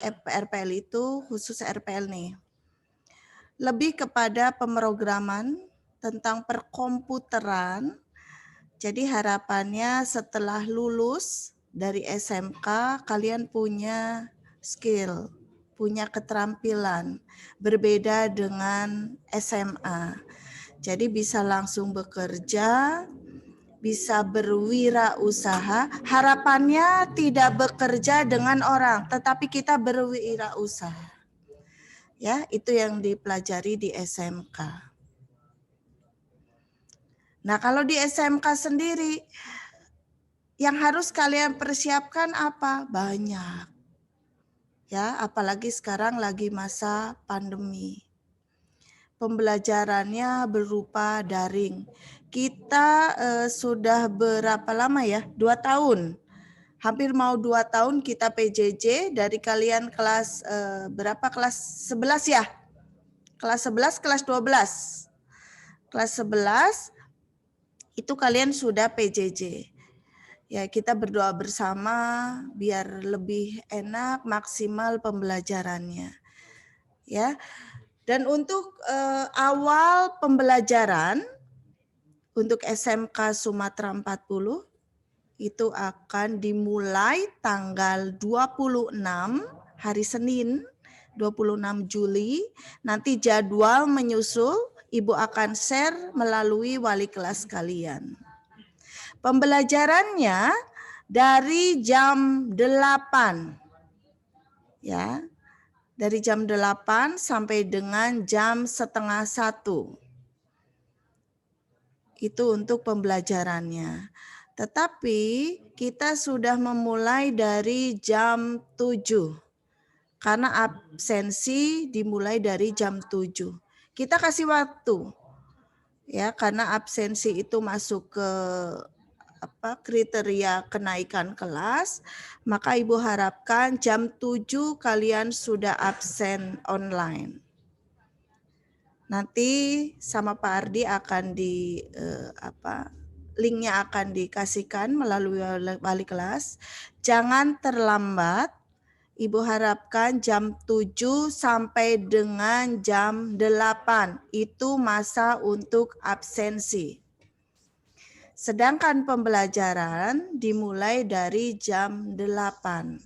RPL itu khusus RPL nih. Lebih kepada pemrograman tentang perkomputeran. Jadi harapannya setelah lulus dari SMK kalian punya skill, punya keterampilan berbeda dengan SMA. Jadi bisa langsung bekerja, bisa berwirausaha. Harapannya tidak bekerja dengan orang, tetapi kita berwirausaha. Ya, itu yang dipelajari di SMK. Nah, kalau di SMK sendiri yang harus kalian persiapkan apa? Banyak. Ya, apalagi sekarang lagi masa pandemi. Pembelajarannya berupa daring. Kita sudah berapa lama ya? 2 tahun. Hampir mau 2 tahun kita PJJ. Dari kalian kelas berapa? Kelas 11 ya? Kelas 11, kelas 12. Kelas 11 itu kalian sudah PJJ. Ya, kita berdoa bersama biar lebih enak, maksimal pembelajarannya. Ya. Dan untuk awal pembelajaran untuk SMK Sumatera 40 itu akan dimulai tanggal 26 hari Senin 26 Juli. Nanti jadwal menyusul, Ibu akan share melalui wali kelas kalian. Pembelajarannya dari jam 8. Ya. Dari jam 8 sampai dengan jam 12:30. Itu untuk pembelajarannya. Tetapi kita sudah memulai dari jam 7. Karena absensi dimulai dari jam 7. Kita kasih waktu. Ya, karena absensi itu masuk ke kriteria kenaikan kelas, maka Ibu harapkan jam 7 kalian sudah absen online. Nanti sama Pak Ardi akan linknya akan dikasihkan melalui wali kelas. Jangan terlambat. Ibu harapkan jam 7 sampai dengan jam 8. Itu masa untuk absensi. Sedangkan pembelajaran dimulai dari jam 8.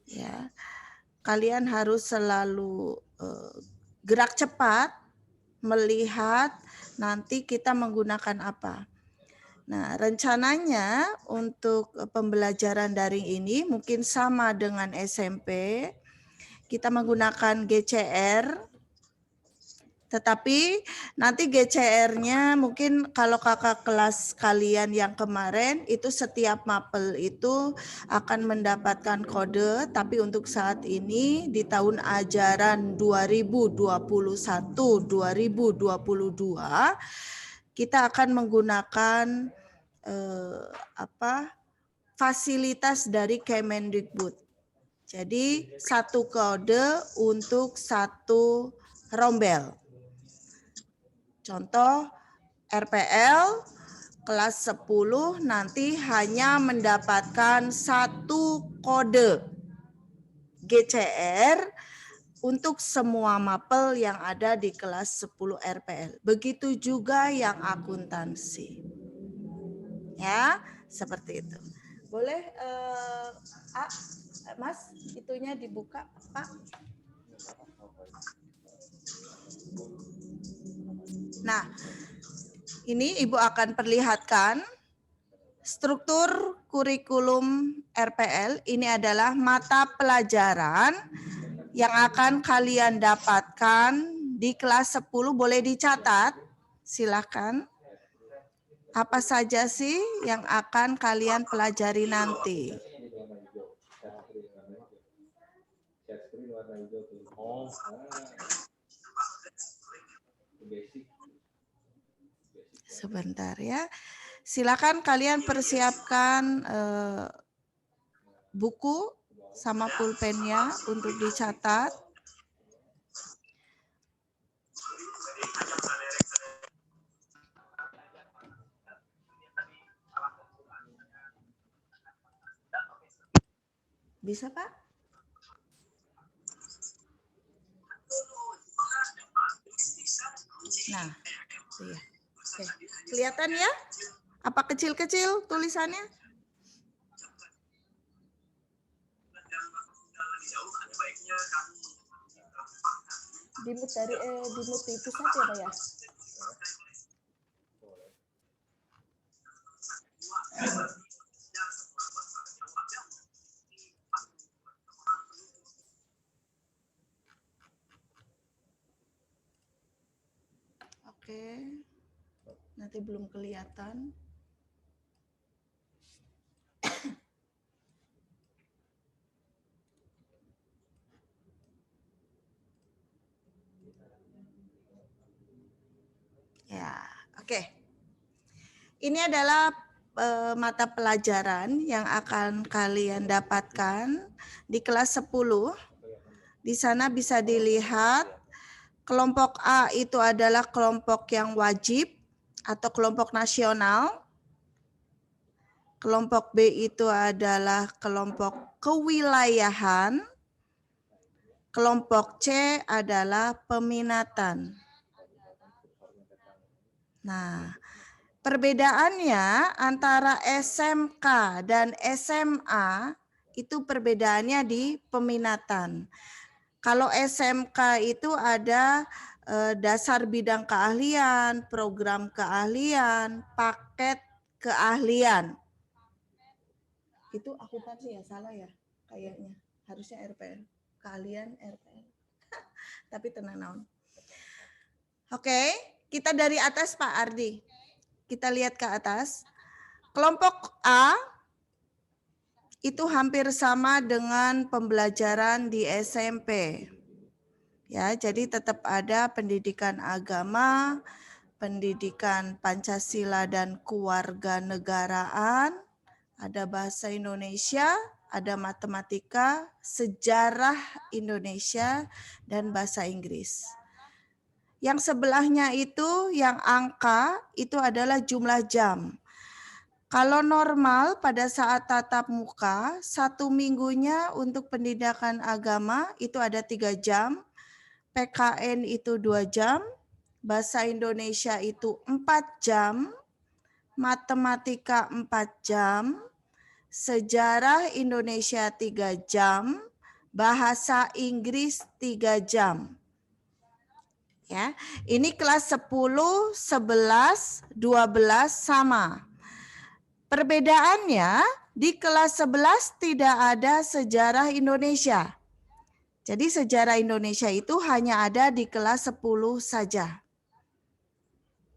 Ya. Kalian harus selalu gerak cepat, melihat nanti kita menggunakan apa. Nah, rencananya untuk pembelajaran daring ini mungkin sama dengan SMP. Kita menggunakan GCR, tetapi nanti GCR-nya mungkin kalau kakak kelas kalian yang kemarin itu setiap mapel itu akan mendapatkan kode, tapi untuk saat ini di tahun ajaran 2021-2022 kita akan menggunakan fasilitas dari Kemendikbud. Jadi satu kode untuk satu rombel. Contoh RPL kelas 10 nanti hanya mendapatkan satu kode GCR untuk semua mapel yang ada di kelas 10 RPL. Begitu juga yang akuntansi. Ya, seperti itu. Boleh Mas, itunya dibuka, Pak. Nah, ini Ibu akan perlihatkan struktur kurikulum RPL. Ini adalah mata pelajaran yang akan kalian dapatkan di kelas 10. Boleh dicatat, silakan. Apa saja sih yang akan kalian pelajari nanti? Sebentar ya. Silakan kalian persiapkan buku sama pulpennya untuk dicatat. Bisa, Pak? Iya. Oke. Kelihatan ya? Apa kecil-kecil tulisannya? Dimut dari dimut di pusat ya, Pak ya? Oke. Nanti belum kelihatan. Ya, oke. Ini adalah mata pelajaran yang akan kalian dapatkan di kelas 10. Di sana bisa dilihat kelompok A itu adalah kelompok yang wajib atau kelompok nasional. Kelompok B itu adalah kelompok kewilayahan. Kelompok C adalah peminatan. Nah, perbedaannya antara SMK dan SMA itu perbedaannya di peminatan. Kalau SMK itu ada dasar bidang keahlian, program keahlian, paket keahlian. Itu akuntansi ya, salah ya kayaknya. Harusnya RPL. Keahlian RPL. Tapi tenang naon. Oke, kita dari atas Pak Ardi. Kita lihat ke atas. Kelompok A itu hampir sama dengan pembelajaran di SMP. Ya, jadi tetap ada pendidikan agama, pendidikan Pancasila dan kewarganegaraan, ada bahasa Indonesia, ada matematika, sejarah Indonesia, dan bahasa Inggris. Yang sebelahnya itu, yang angka, itu adalah jumlah jam. Kalau normal pada saat tatap muka, 1 minggunya untuk pendidikan agama itu ada 3 jam, PKN itu 2 jam, bahasa Indonesia itu 4 jam, matematika 4 jam, sejarah Indonesia 3 jam, bahasa Inggris 3 jam. Ya, ini kelas 10, 11, 12 sama. Perbedaannya di kelas 11 tidak ada sejarah Indonesia. Jadi sejarah Indonesia itu hanya ada di kelas 10 saja.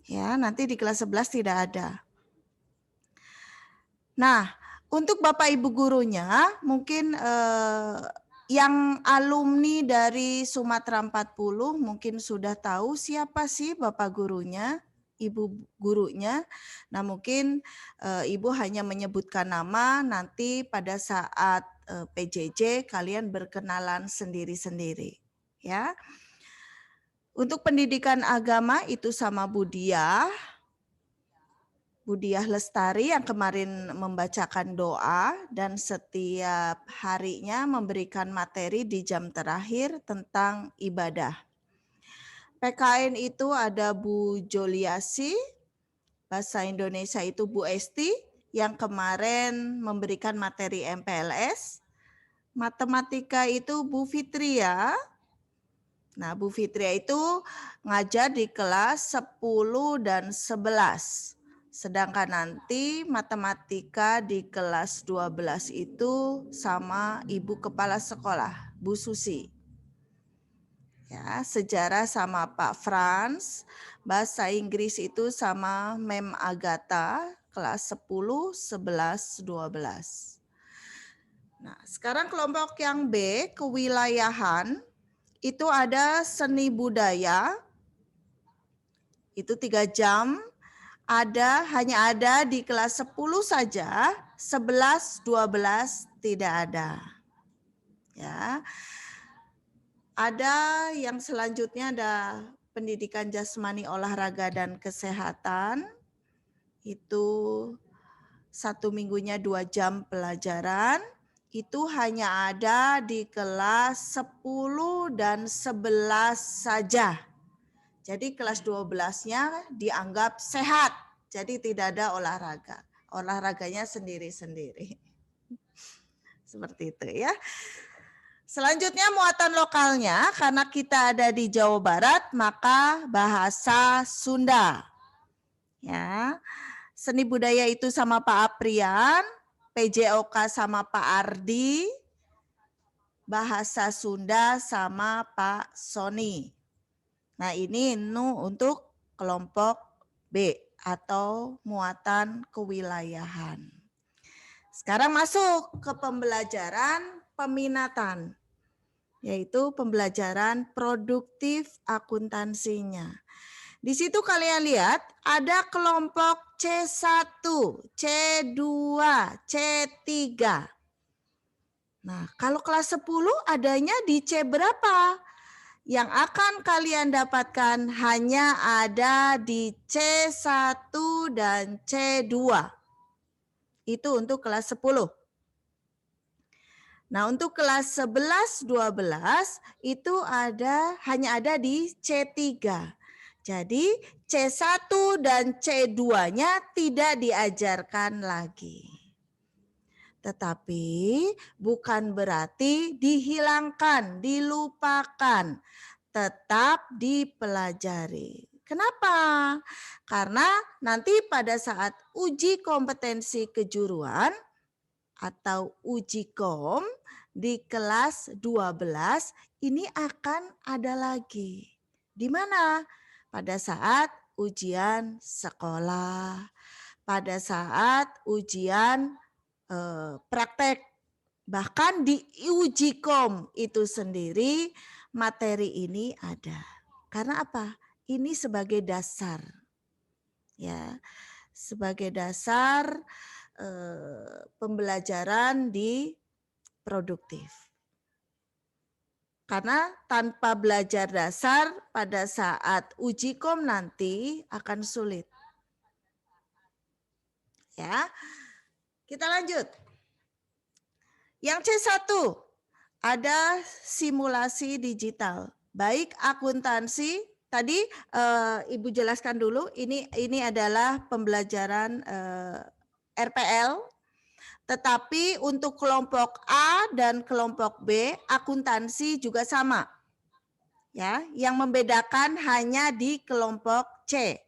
Ya, nanti di kelas 11 tidak ada. Nah, untuk Bapak Ibu gurunya, mungkin yang alumni dari Sumatera 40 mungkin sudah tahu siapa sih Bapak gurunya, Ibu gurunya. Nah, mungkin Ibu hanya menyebutkan nama, nanti pada saat PJJ kalian berkenalan sendiri-sendiri, ya. Untuk pendidikan agama itu sama Budiah Lestari yang kemarin membacakan doa dan setiap harinya memberikan materi di jam terakhir tentang ibadah. PKN itu ada Bu Joliasi, bahasa Indonesia itu Bu Esti yang kemarin memberikan materi MPLS. Matematika itu Bu Fitria. Nah, Bu Fitria itu ngajar di kelas 10 dan 11. Sedangkan nanti matematika di kelas 12 itu sama Ibu Kepala Sekolah, Bu Susi. Ya, sejarah sama Pak Frans, bahasa Inggris itu sama Mem Agatha, kelas 10, 11, 12. Nah, sekarang kelompok yang B, kewilayahan, itu ada seni budaya, itu 3 jam, hanya ada di kelas 10 saja, 11, 12 tidak ada. Ya. Ada yang selanjutnya ada pendidikan jasmani, olahraga dan kesehatan. Itu 1 minggunya 2 jam pelajaran. Itu hanya ada di kelas 10 dan 11 saja. Jadi kelas 12-nya dianggap sehat. Jadi tidak ada olahraga. Olahraganya sendiri-sendiri. Seperti itu ya. Selanjutnya muatan lokalnya, karena kita ada di Jawa Barat, maka bahasa Sunda. Ya. Seni budaya itu sama Pak Aprian, PJOK sama Pak Ardi, bahasa Sunda sama Pak Sony. Nah, ini untuk kelompok B atau muatan kewilayahan. Sekarang masuk ke pembelajaran peminatan, yaitu pembelajaran produktif akuntansinya. Di situ kalian lihat ada kelompok C1, C2, C3. Nah, kalau kelas 10 adanya di C berapa? Yang akan kalian dapatkan hanya ada di C1 dan C2. Itu untuk kelas 10. Nah, untuk kelas 11, 12 itu hanya ada di C3. Jadi C1 dan C2-nya tidak diajarkan lagi. Tetapi bukan berarti dihilangkan, dilupakan. Tetap dipelajari. Kenapa? Karena nanti pada saat uji kompetensi kejuruan atau uji kom di kelas 12 ini akan ada lagi. Di mana? Pada saat ujian sekolah, pada saat ujian praktek, bahkan di uji kom itu sendiri materi ini ada. Karena apa? Ini sebagai dasar, ya, sebagai dasar pembelajaran di produktif. Karena tanpa belajar dasar pada saat uji kom nanti akan sulit. Ya. Kita lanjut. Yang C1 ada simulasi digital. Baik akuntansi, tadi Ibu jelaskan dulu, ini adalah pembelajaran RPL. Tetapi untuk kelompok A dan kelompok B, akuntansi juga sama. Ya, yang membedakan hanya di kelompok C.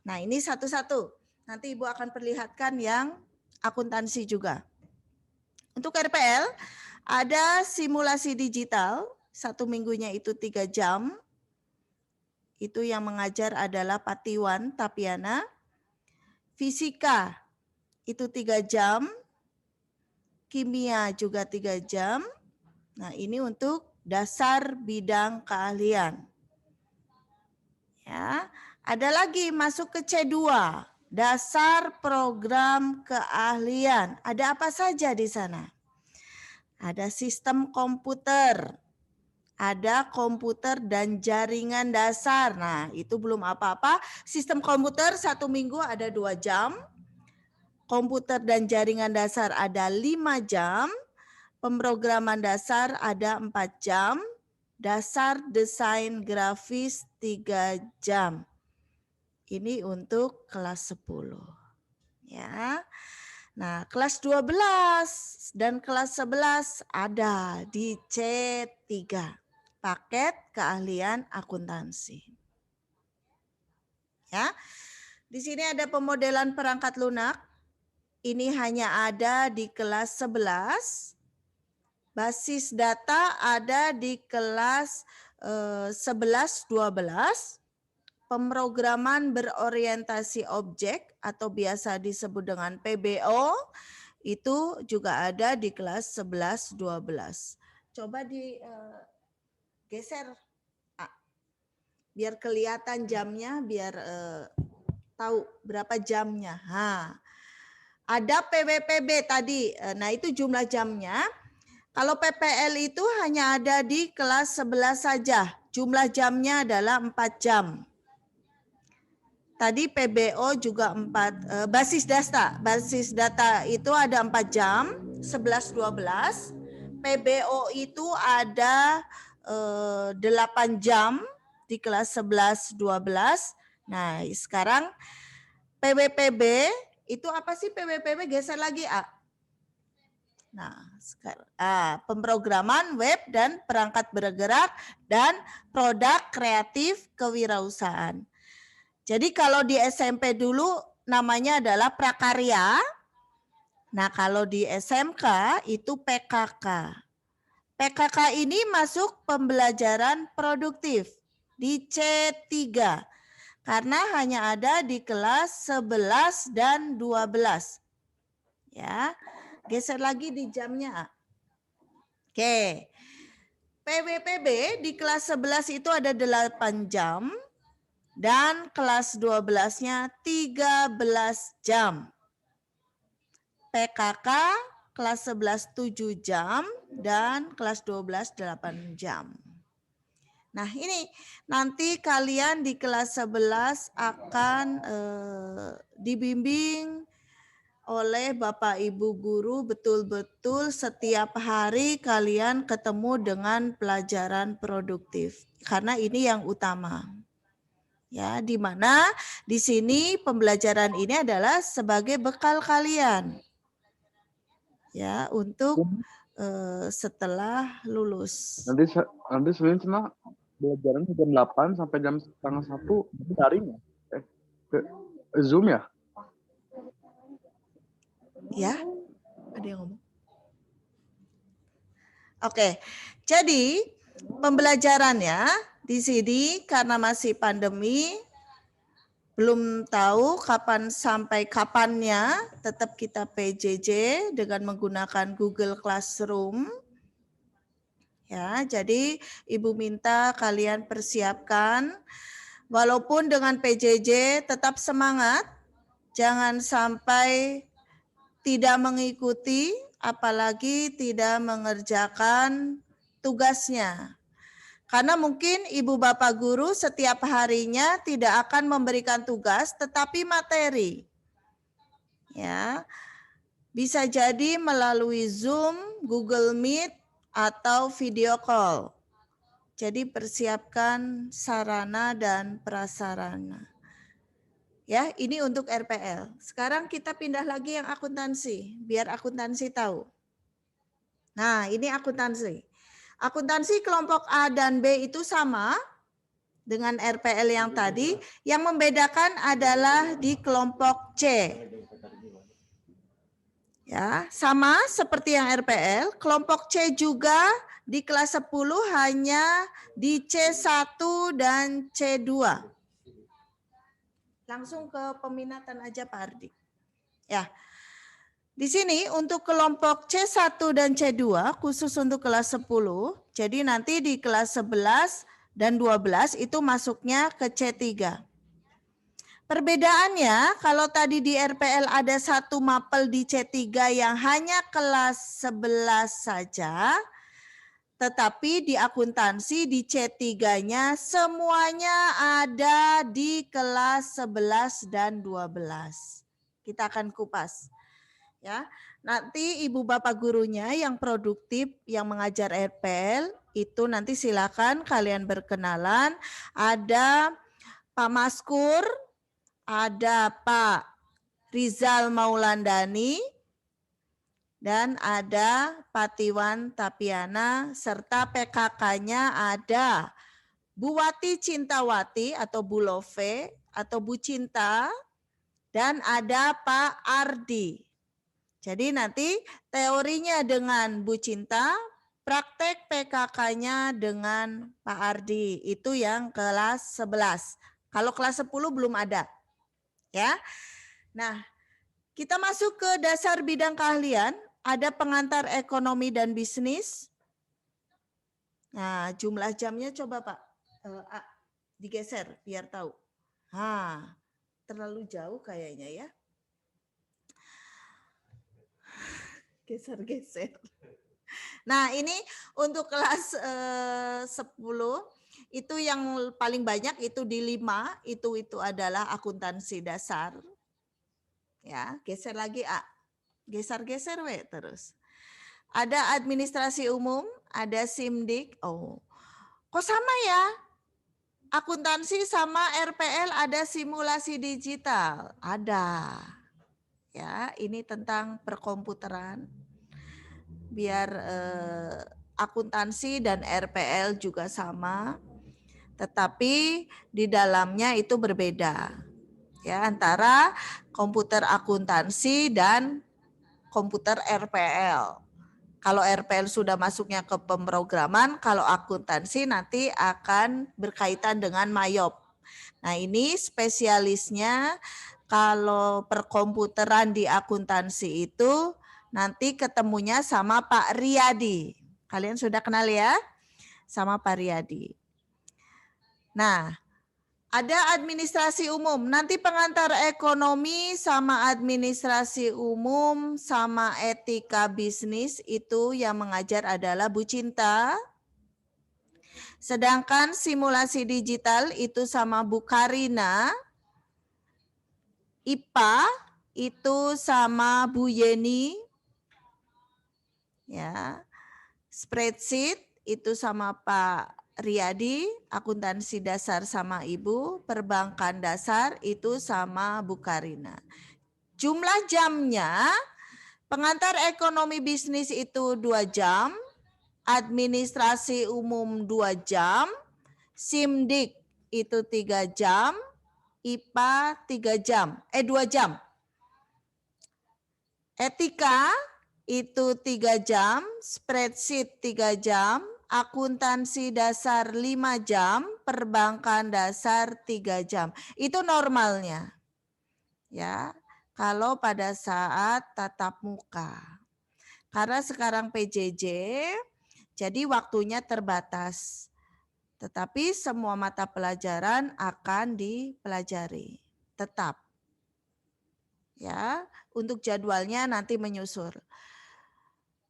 Nah, ini satu-satu. Nanti Ibu akan perlihatkan yang akuntansi juga. Untuk RPL ada simulasi digital, 1 minggunya itu 3 jam. Itu yang mengajar adalah Patiwan Tapiana. Fisika itu 3 jam. Kimia juga 3 jam. Nah, ini untuk dasar bidang keahlian. Ya, ada lagi masuk ke C2. Dasar program keahlian. Ada apa saja di sana? Ada sistem komputer. Ada komputer dan jaringan dasar. Nah, itu belum apa-apa. Sistem komputer 1 minggu ada 2 jam. Komputer dan jaringan dasar ada 5 jam. Pemrograman dasar ada 4 jam. Dasar desain grafis 3 jam. Ini untuk kelas 10. Ya. Nah, kelas 12 dan kelas 11 ada di C3. Paket keahlian akuntansi. Ya. Di sini ada pemodelan perangkat lunak. Ini hanya ada di kelas 11. Basis data ada di kelas 11-12. Pemrograman berorientasi objek atau biasa disebut dengan PBO itu juga ada di kelas 11-12. Coba digeser biar kelihatan jamnya, biar tahu berapa jamnya. Ada PWPB tadi, nah itu jumlah jamnya. Kalau PPL itu hanya ada di kelas 11 saja, jumlah jamnya adalah 4 jam. Tadi PBO juga 4, basis data itu ada 4 jam, 11-12. PBO itu ada 8 jam, di kelas 11, 12. Nah, sekarang PWPB itu apa sih PWPB? Geser lagi, A. Nah, sekarang pemrograman web dan perangkat bergerak dan produk kreatif kewirausahaan. Jadi kalau di SMP dulu namanya adalah prakarya. Nah, kalau di SMK itu PKK. PKK ini masuk pembelajaran produktif di C3 karena hanya ada di kelas 11 dan 12. Ya. Geser lagi di jamnya. Oke. PWPB di kelas 11 itu ada 8 jam dan kelas 12-nya 13 jam. PKK kelas 11 7 jam dan kelas 12 8 jam. Nah, ini nanti kalian di kelas 11 akan dibimbing oleh Bapak Ibu guru betul-betul setiap hari kalian ketemu dengan pelajaran produktif. Karena ini yang utama. Ya, di mana di sini pembelajaran ini adalah sebagai bekal kalian. Ya, untuk setelah lulus. Nanti Senin cuma belajaran jam 8 sampai jam setengah 1 daring ya? Zoom ya? Ya, ada yang ngomong. Oke, jadi pembelajarannya di sini karena masih pandemi, belum tahu kapan sampai kapannya, tetap kita PJJ dengan menggunakan Google Classroom. Ya, jadi Ibu minta kalian persiapkan, walaupun dengan PJJ tetap semangat, jangan sampai tidak mengikuti, apalagi tidak mengerjakan tugasnya. Karena mungkin ibu bapak guru setiap harinya tidak akan memberikan tugas, tetapi materi. Ya, bisa jadi melalui Zoom, Google Meet, atau video call. Jadi persiapkan sarana dan prasarana. Ya, ini untuk RPL. Sekarang kita pindah lagi yang akuntansi, biar akuntansi tahu. Nah, ini akuntansi. Akuntansi kelompok A dan B itu sama dengan RPL yang tadi. Yang membedakan adalah di kelompok C. Ya, sama seperti yang RPL. Kelompok C juga di kelas 10 hanya di C1 dan C2. Langsung ke peminatan aja Pak Ardi. Ya. Di sini untuk kelompok C1 dan C2 khusus untuk kelas 10. Jadi nanti di kelas 11 dan 12 itu masuknya ke C3. Perbedaannya kalau tadi di RPL ada satu mapel di C3 yang hanya kelas 11 saja, tetapi di akuntansi di C3-nya semuanya ada di kelas 11 dan 12. Kita akan kupas. Ya, nanti ibu bapak gurunya yang produktif yang mengajar RPL itu nanti silakan kalian berkenalan. Ada Pak Maskur, ada Pak Rizal Maulandani, dan ada Patiwan Tapiana, serta PKK-nya ada Bu Wati Cintawati atau Bu Love atau Bu Cinta, dan ada Pak Ardi. Jadi nanti teorinya dengan Bu Cinta, praktek PKK-nya dengan Pak Ardi. Itu yang kelas 11. Kalau kelas 10 belum ada. Ya. Nah, kita masuk ke dasar bidang keahlian. Ada pengantar ekonomi dan bisnis. Nah, jumlah jamnya coba Pak. Digeser biar tahu. Terlalu jauh kayaknya ya. Geser-geser. Nah, ini untuk kelas 10 itu yang paling banyak itu di 5 itu adalah akuntansi dasar. Ya, geser lagi A. Geser-geser we terus. Ada administrasi umum, ada SIMDIK. Oh. Kok sama ya? akuntansi sama RPL ada simulasi digital? Ada. Ya, ini tentang perkomputeran. Biar akuntansi dan RPL juga sama, tetapi di dalamnya itu berbeda. Ya, antara komputer akuntansi dan komputer RPL. Kalau RPL sudah masuknya ke pemrograman, kalau akuntansi nanti akan berkaitan dengan MAYOP. Nah, ini spesialisnya kalau perkomputeran di akuntansi itu nanti ketemunya sama Pak Riyadi. Kalian sudah kenal ya sama Pak Riyadi. Nah, ada administrasi umum. Nanti pengantar ekonomi sama administrasi umum sama etika bisnis itu yang mengajar adalah Bu Cinta. Sedangkan simulasi digital itu sama Bu Karina. IPA itu sama Bu Yeni. Ya. Spreadsheet itu sama Pak Riyadi, akuntansi dasar sama Ibu, perbankan dasar itu sama Bu Karina. Jumlah jamnya, pengantar ekonomi bisnis itu 2 jam, administrasi umum 2 jam, SIMDIK itu 3 jam, IPA 3 jam, 2 jam. Etika itu 3 jam, spreadsheet 3 jam, akuntansi dasar 5 jam, perbankan dasar 3 jam. Itu normalnya. Ya, kalau pada saat tatap muka. Karena sekarang PJJ, jadi waktunya terbatas. Tetapi semua mata pelajaran akan dipelajari. Tetap. Ya, untuk jadwalnya nanti menyusul.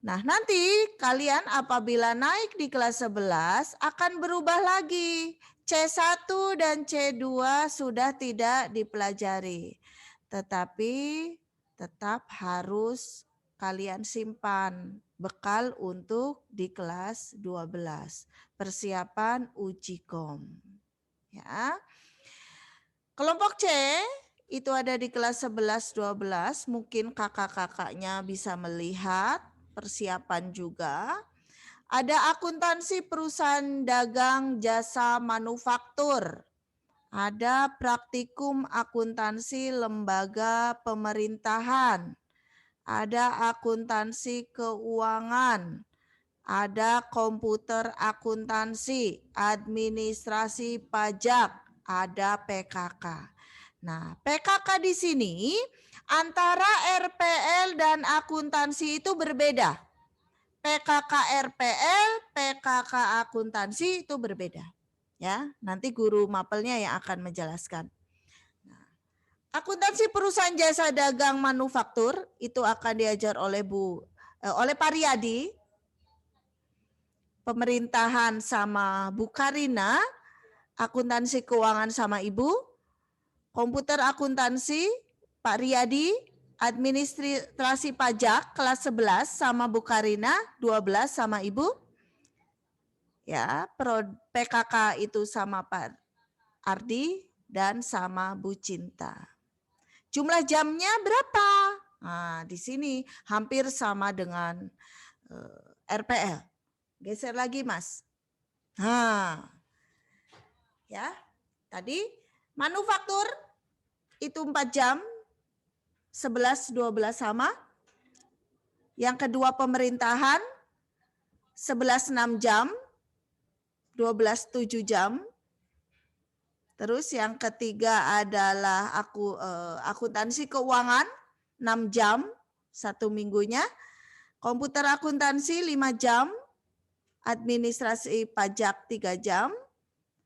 Nah, nanti kalian apabila naik di kelas 11 akan berubah lagi. C1 dan C2 sudah tidak dipelajari. Tetapi tetap harus kalian simpan bekal untuk di kelas 12. Persiapan uji kom. Ya. Kelompok C itu ada di kelas 11-12. Mungkin kakak-kakaknya bisa melihat. Persiapan juga. Ada akuntansi perusahaan dagang jasa manufaktur. Ada praktikum akuntansi lembaga pemerintahan. Ada akuntansi keuangan. Ada komputer akuntansi, administrasi pajak, ada PKK. Nah, PKK di sini antara RPL dan akuntansi itu berbeda. PKK RPL, PKK akuntansi itu berbeda. Ya, nanti guru mapelnya yang akan menjelaskan. Nah, akuntansi perusahaan jasa dagang manufaktur itu akan diajar oleh Pak Riyadi. Pemerintahan sama Bu Karina, akuntansi keuangan sama Ibu, komputer akuntansi Pak Riyadi, administrasi pajak kelas 11 sama Bu Karina, 12 sama Ibu. Ya, PKK itu sama Pak Ardi dan sama Bu Cinta. Jumlah jamnya berapa? Nah, di sini hampir sama dengan RPL. Geser lagi, Mas. Nah, ya, tadi manufaktur itu 4 jam, 11-12 sama. Yang kedua pemerintahan 11-6 jam, 12-7 jam. Terus yang ketiga adalah akuntansi keuangan 6 jam, 1 minggunya. Komputer akuntansi 5 jam, administrasi pajak 3 jam,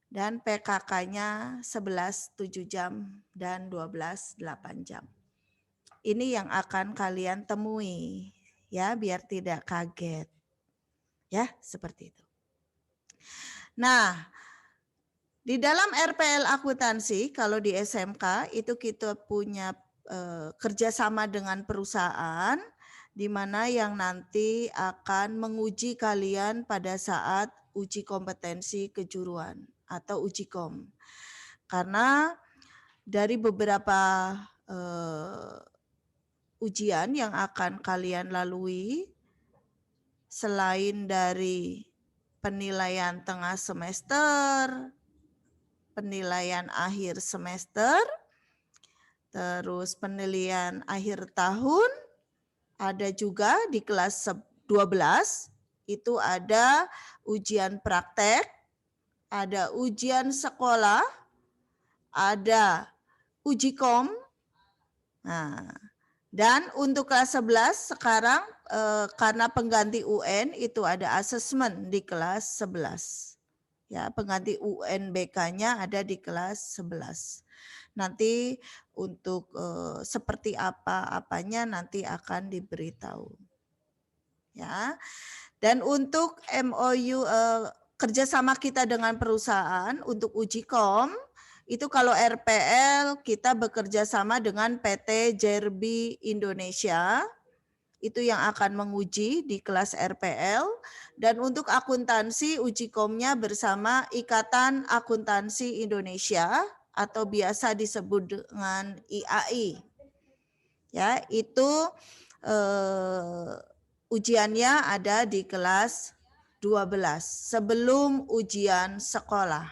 dan PKK-nya 11-7 jam dan 12-8 jam. Ini yang akan kalian temui ya, biar tidak kaget. Ya, seperti itu. Nah, di dalam RPL akuntansi kalau di SMK itu kita punya kerjasama dengan perusahaan di mana yang nanti akan menguji kalian pada saat uji kompetensi kejuruan. atau ujikom. Karena dari beberapa ujian yang akan kalian lalui, selain dari penilaian tengah semester, penilaian akhir semester, terus penilaian akhir tahun, ada juga di kelas 12, itu ada ujian praktek, ada ujian sekolah, ada ujikom. Nah, dan untuk kelas 11 sekarang karena pengganti UN itu ada asesmen di kelas 11. Ya, pengganti UNBK-nya ada di kelas 11. Nanti untuk seperti apa-apanya nanti akan diberitahu. Ya. Dan untuk MOU kerjasama kita dengan perusahaan untuk ujikom, itu kalau RPL kita bekerja sama dengan PT Jerbi Indonesia, itu yang akan menguji di kelas RPL. Dan untuk akuntansi, ujikomnya bersama Ikatan Akuntansi Indonesia atau biasa disebut dengan IAI. Ya, itu ujiannya ada di kelas 12 sebelum ujian sekolah.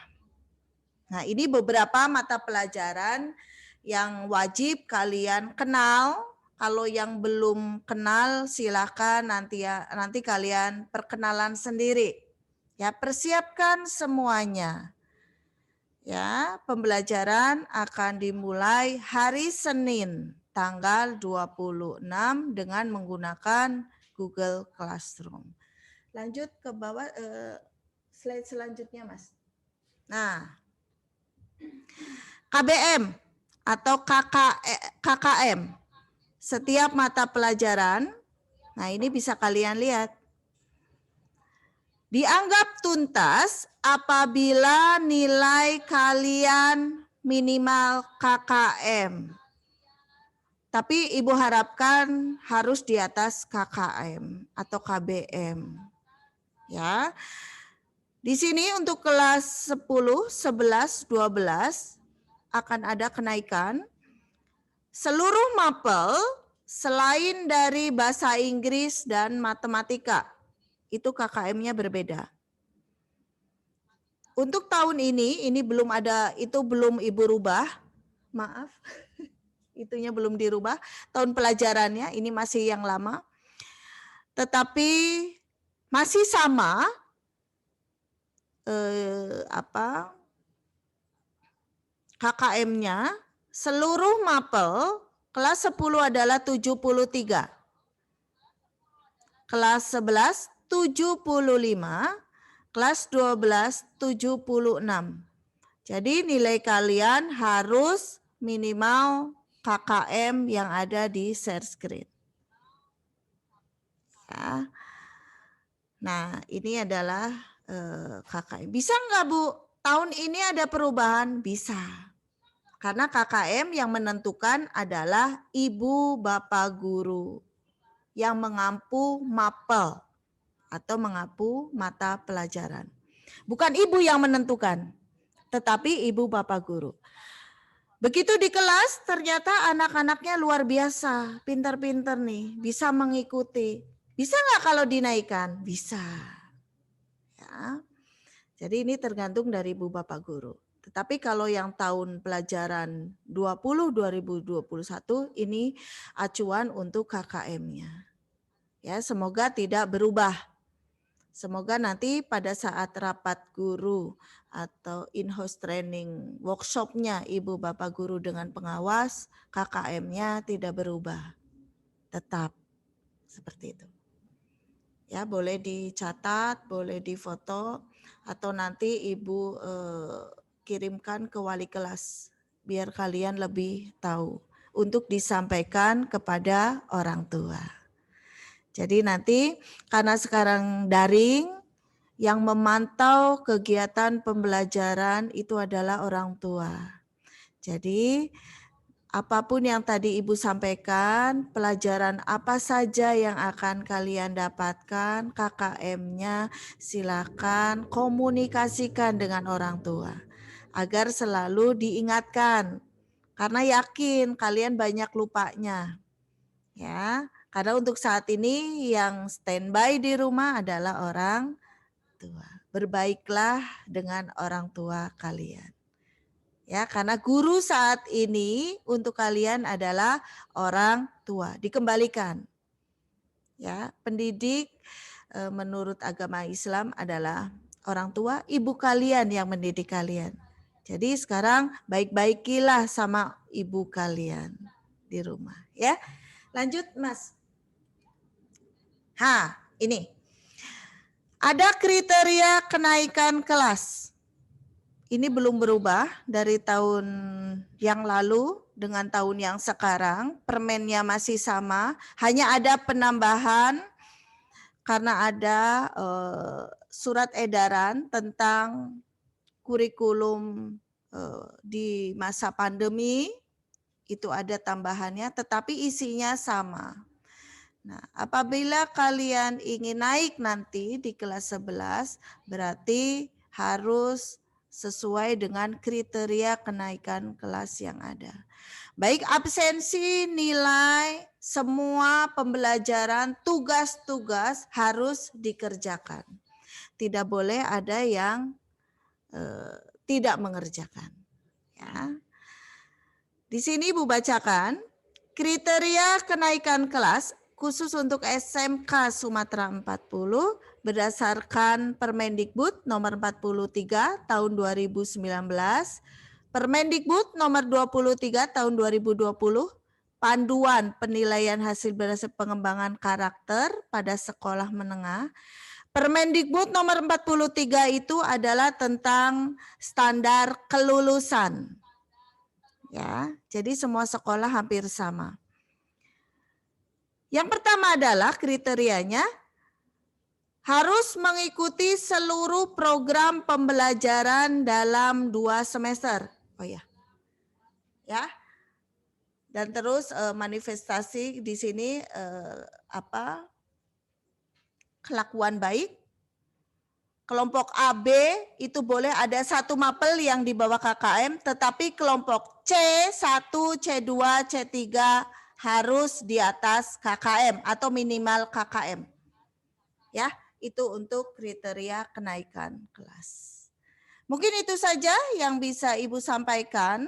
Nah, ini beberapa mata pelajaran yang wajib kalian kenal. Kalau yang belum kenal silakan nanti kalian perkenalan sendiri. Ya, persiapkan semuanya. Ya, pembelajaran akan dimulai hari Senin tanggal 26 dengan menggunakan Google Classroom. Lanjut ke bawah slide selanjutnya, Mas. Nah, KBM atau KKM. Setiap mata pelajaran, nah ini bisa kalian lihat. Dianggap tuntas apabila nilai kalian minimal KKM. Tapi Ibu harapkan harus di atas KKM atau KBM. Ya. Di sini untuk kelas 10, 11, 12 akan ada kenaikan. Seluruh mapel selain dari bahasa Inggris dan matematika, itu KKM-nya berbeda. Untuk tahun ini belum ada, itu belum Ibu rubah. Maaf, itunya belum dirubah. Tahun pelajarannya ini masih yang lama. Tetapi masih sama KKM-nya, seluruh mapel kelas 10 adalah 73. Kelas 11 75, kelas 12 76. Jadi nilai kalian harus minimal KKM yang ada di share screen. Ya. Nah, ini adalah KKM. Bisa nggak Bu? Tahun ini ada perubahan? Bisa. Karena KKM yang menentukan adalah ibu bapak guru yang mengampu mapel atau mengampu mata pelajaran. Bukan ibu yang menentukan, tetapi ibu bapak guru. Begitu di kelas ternyata anak-anaknya luar biasa, pintar-pintar nih, bisa mengikuti. Bisa nggak kalau dinaikkan? Bisa. Ya. Jadi ini tergantung dari ibu bapak guru. Tetapi kalau yang tahun pelajaran 2021 ini acuan untuk KKM-nya. Ya, semoga tidak berubah. Semoga nanti pada saat rapat guru atau in-house training workshop-nya ibu bapak guru dengan pengawas, KKM-nya tidak berubah. Tetap seperti itu. Ya, boleh dicatat, boleh difoto, atau nanti Ibu kirimkan ke wali kelas biar kalian lebih tahu untuk disampaikan kepada orang tua. Jadi nanti karena sekarang daring, yang memantau kegiatan pembelajaran itu adalah orang tua. Jadi apapun yang tadi Ibu sampaikan, pelajaran apa saja yang akan kalian dapatkan, KKM-nya silakan komunikasikan dengan orang tua agar selalu diingatkan. Karena yakin kalian banyak lupanya. Ya, karena untuk saat ini yang standby di rumah adalah orang tua. Berbaiklah dengan orang tua kalian. Ya, karena guru saat ini untuk kalian adalah orang tua, dikembalikan. Ya, pendidik menurut agama Islam adalah orang tua, ibu kalian yang mendidik kalian. Jadi sekarang baik-baikilah sama ibu kalian di rumah, ya. Lanjut, Mas. Ini. Ada kriteria kenaikan kelas. Ini belum berubah dari tahun yang lalu dengan tahun yang sekarang. Permennya masih sama, hanya ada penambahan karena ada surat edaran tentang kurikulum di masa pandemi, itu ada tambahannya, tetapi isinya sama. Nah, apabila kalian ingin naik nanti di kelas 11, berarti harus sesuai dengan kriteria kenaikan kelas yang ada. Baik absensi, nilai, semua pembelajaran, tugas-tugas harus dikerjakan. Tidak boleh ada yang tidak mengerjakan. Ya. Di sini Ibu bacakan kriteria kenaikan kelas khusus untuk SMK Sumatera 40 berdasarkan Permendikbud nomor 43 tahun 2019, Permendikbud nomor 23 tahun 2020, panduan penilaian hasil berdasarkan pengembangan karakter pada sekolah menengah. Permendikbud nomor 43 itu adalah tentang standar kelulusan. Ya, jadi semua sekolah hampir sama. Yang pertama adalah kriterianya harus mengikuti seluruh program pembelajaran dalam 2 semester. Oh ya. Ya. Dan terus manifestasi di sini kelakuan baik. Kelompok AB itu boleh ada satu mapel yang di bawah KKM, tetapi kelompok C1, C2, C3 harus di atas KKM atau minimal KKM. Ya, itu untuk kriteria kenaikan kelas. Mungkin itu saja yang bisa Ibu sampaikan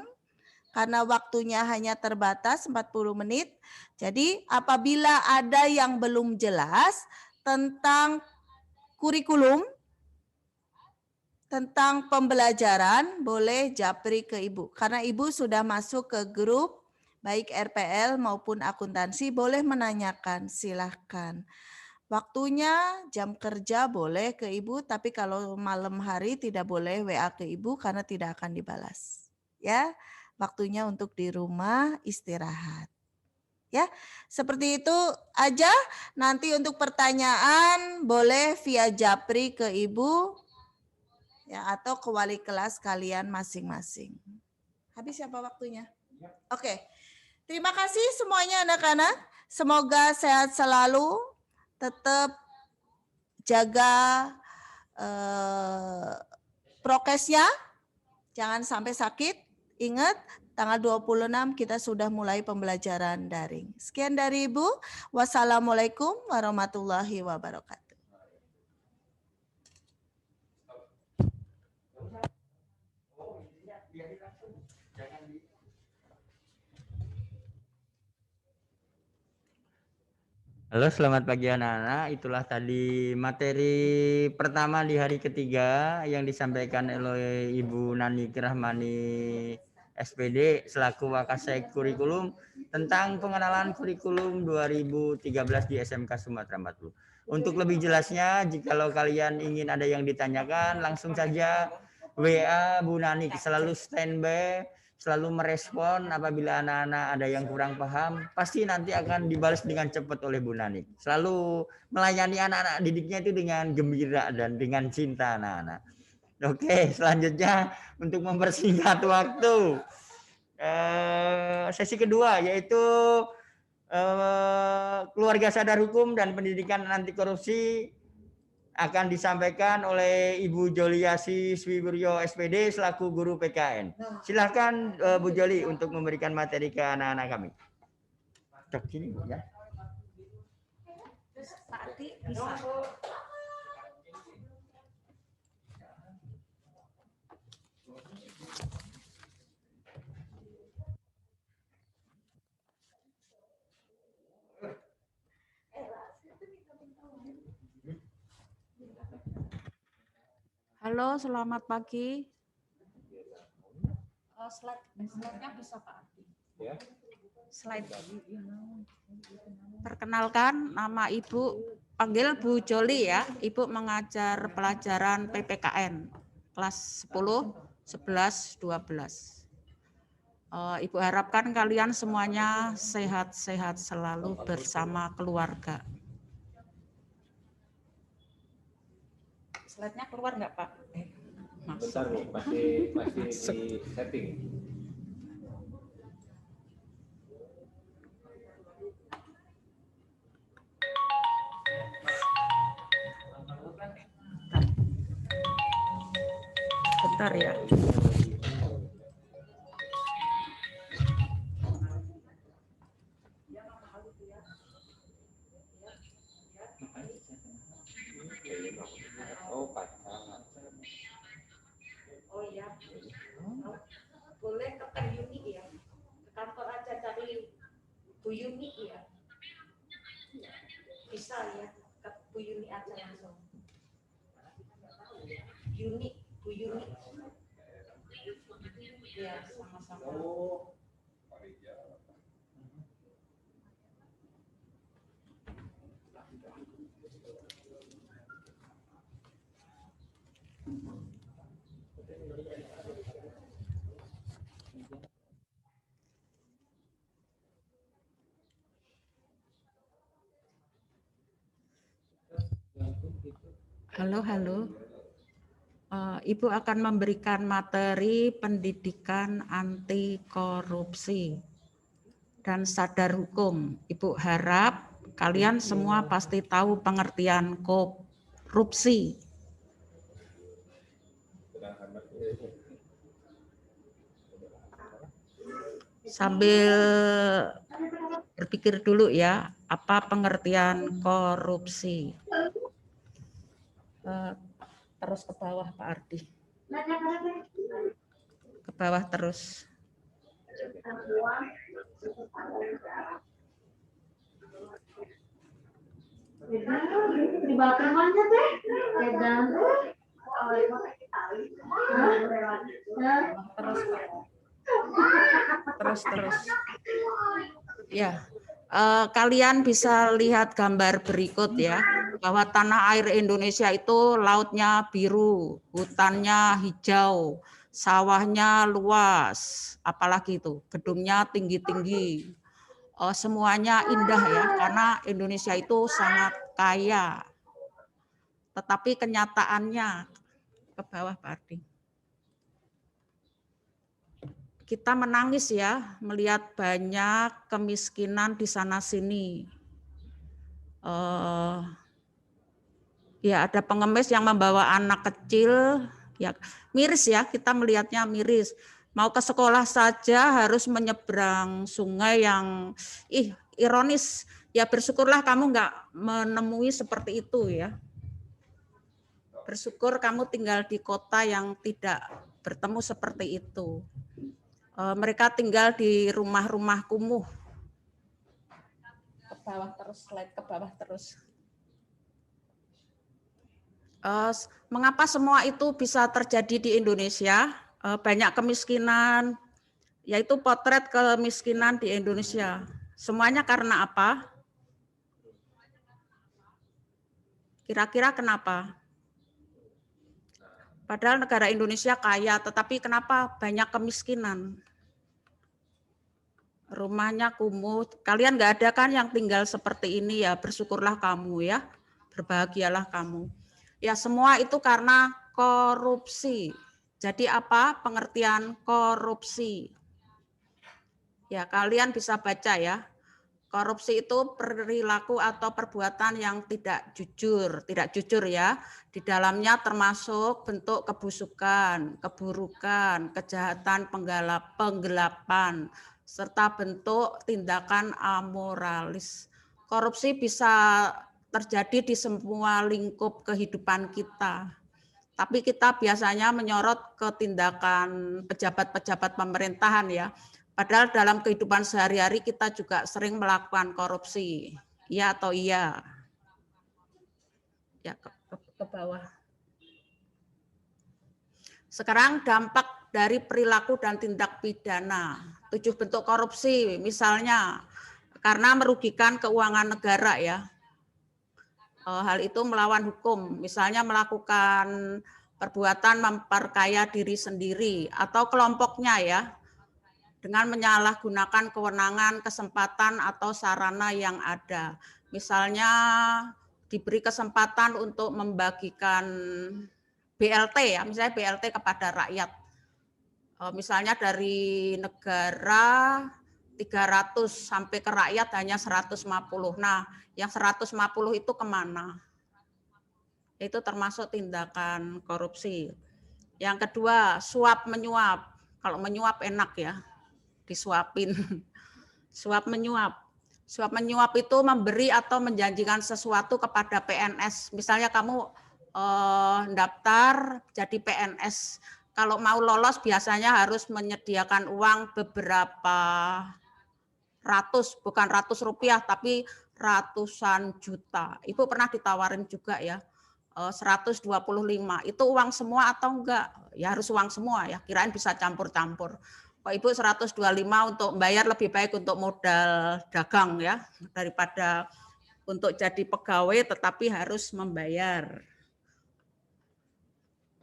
karena waktunya hanya terbatas 40 menit. Jadi apabila ada yang belum jelas tentang kurikulum, tentang pembelajaran, boleh japri ke Ibu. Karena Ibu sudah masuk ke grup baik RPL maupun akuntansi, boleh menanyakan, silahkan. Waktunya jam kerja boleh ke Ibu, tapi kalau malam hari tidak boleh WA ke Ibu karena tidak akan dibalas. Ya, waktunya untuk di rumah istirahat. Ya, seperti itu aja. Nanti untuk pertanyaan boleh via japri ke Ibu ya atau ke wali kelas kalian masing-masing. Habis siapa waktunya? Oke. Terima kasih semuanya anak-anak. Semoga sehat selalu. Tetap jaga prokesnya. Jangan sampai sakit. Ingat tanggal 26 kita sudah mulai pembelajaran daring. Sekian dari Ibu. Wassalamualaikum warahmatullahi wabarakatuh. Halo, selamat pagi anak-anak. Itulah tadi materi pertama di hari ketiga yang disampaikan oleh Ibu Nani Kirahmani SPD selaku Wakasek Kurikulum tentang pengenalan kurikulum 2013 di SMK Sumatera 40. Untuk lebih jelasnya, jikalau kalian ingin ada yang ditanyakan, langsung saja WA Bu Nani, selalu standby, selalu merespon apabila anak-anak ada yang kurang paham, pasti nanti akan dibalas dengan cepat oleh Bu Nani. Selalu melayani anak-anak didiknya itu dengan gembira dan dengan cinta anak-anak. Oke, selanjutnya untuk mempersingkat waktu. sesi kedua, yaitu keluarga sadar hukum dan pendidikan anti korupsi, akan disampaikan oleh Ibu Joliasi Swiburyo SPD selaku guru PKN. Silahkan Bu Joli untuk memberikan materi ke anak-anak kami. Cok sini ya. Pak Ardi bisa. Halo, selamat pagi. Slide-nya bisa Pak Ardi. Slide. Perkenalkan, nama Ibu, panggil Bu Joli ya. Ibu mengajar pelajaran PPKN kelas 10, 11, 12. Ibu harapkan kalian semuanya sehat-sehat selalu bersama keluarga. Slide-nya keluar nggak Pak? Bentar Bu, masih di setting. Bentar ya. Oh, pacar. Oh iya. Boleh ke Teh Yuni ya. Ke kantor aja cari Bu Yuni ya. Bisa ya. Ke Bu Yuni aja langsung. Yuni, Bu Yuni. Ya, sama-sama. Halo, halo. Ibu akan memberikan materi pendidikan anti korupsi dan sadar hukum. Ibu harap kalian semua pasti tahu pengertian korupsi. Sambil berpikir dulu ya, apa pengertian korupsi. Terus ke bawah Pak Ardi. Ke bawah terus. Terus. Ya, kalian bisa lihat gambar berikut ya, bahwa tanah air Indonesia itu lautnya biru, hutannya hijau, sawahnya luas, apalagi itu gedungnya tinggi-tinggi, semuanya indah ya, karena Indonesia itu sangat kaya. Tetapi kenyataannya, ke bawah Pak Ardi, kita menangis ya melihat banyak kemiskinan di sana sini. Ya ada pengemis yang membawa anak kecil, ya miris ya, kita melihatnya miris. Mau ke sekolah saja harus menyeberang sungai yang ironis. Ya bersyukurlah kamu nggak menemui seperti itu ya. Bersyukur kamu tinggal di kota yang tidak bertemu seperti itu. Mereka tinggal di rumah-rumah kumuh. Ke bawah terus, slide ke bawah terus. Mengapa semua itu bisa terjadi di Indonesia? Banyak kemiskinan, yaitu potret kemiskinan di Indonesia. Semuanya karena apa? Kira-kira kenapa? Padahal negara Indonesia kaya, tetapi kenapa banyak kemiskinan? Rumahnya kumuh. Kalian nggak ada kan yang tinggal seperti ini ya? Bersyukurlah kamu ya, berbahagialah kamu. Ya semua itu karena korupsi. Jadi apa pengertian korupsi? Ya, kalian bisa baca ya. Korupsi itu perilaku atau perbuatan yang tidak jujur ya. Di dalamnya termasuk bentuk kebusukan, keburukan, kejahatan, penggelapan, serta bentuk tindakan amoralis. Korupsi bisa terjadi di semua lingkup kehidupan kita. Tapi kita biasanya menyorot ke tindakan pejabat-pejabat pemerintahan ya. Padahal dalam kehidupan sehari-hari kita juga sering melakukan korupsi. Iya atau iya? Ya, ke bawah. Sekarang dampak dari perilaku dan tindak pidana. 7 bentuk korupsi misalnya karena merugikan keuangan negara ya. Hal itu melawan hukum, misalnya melakukan perbuatan memperkaya diri sendiri atau kelompoknya ya, dengan menyalahgunakan kewenangan, kesempatan, atau sarana yang ada. Misalnya diberi kesempatan untuk membagikan BLT ya, misalnya BLT kepada rakyat. Misalnya dari negara 300 sampai ke rakyat hanya 150. Nah, yang 150 itu kemana? Itu termasuk tindakan korupsi. Yang kedua, suap menyuap. Kalau menyuap enak ya, disuapin. Suap menyuap. Suap menyuap itu memberi atau menjanjikan sesuatu kepada PNS. Misalnya kamu daftar jadi PNS. Kalau mau lolos biasanya harus menyediakan uang beberapa ratus, bukan ratus rupiah, tapi ratusan juta. Ibu pernah ditawarin juga ya, 125. Itu uang semua atau enggak? Ya harus uang semua ya, kirain bisa campur-campur. Pak Ibu 125 untuk bayar lebih baik untuk modal dagang ya, daripada untuk jadi pegawai tetapi harus membayar.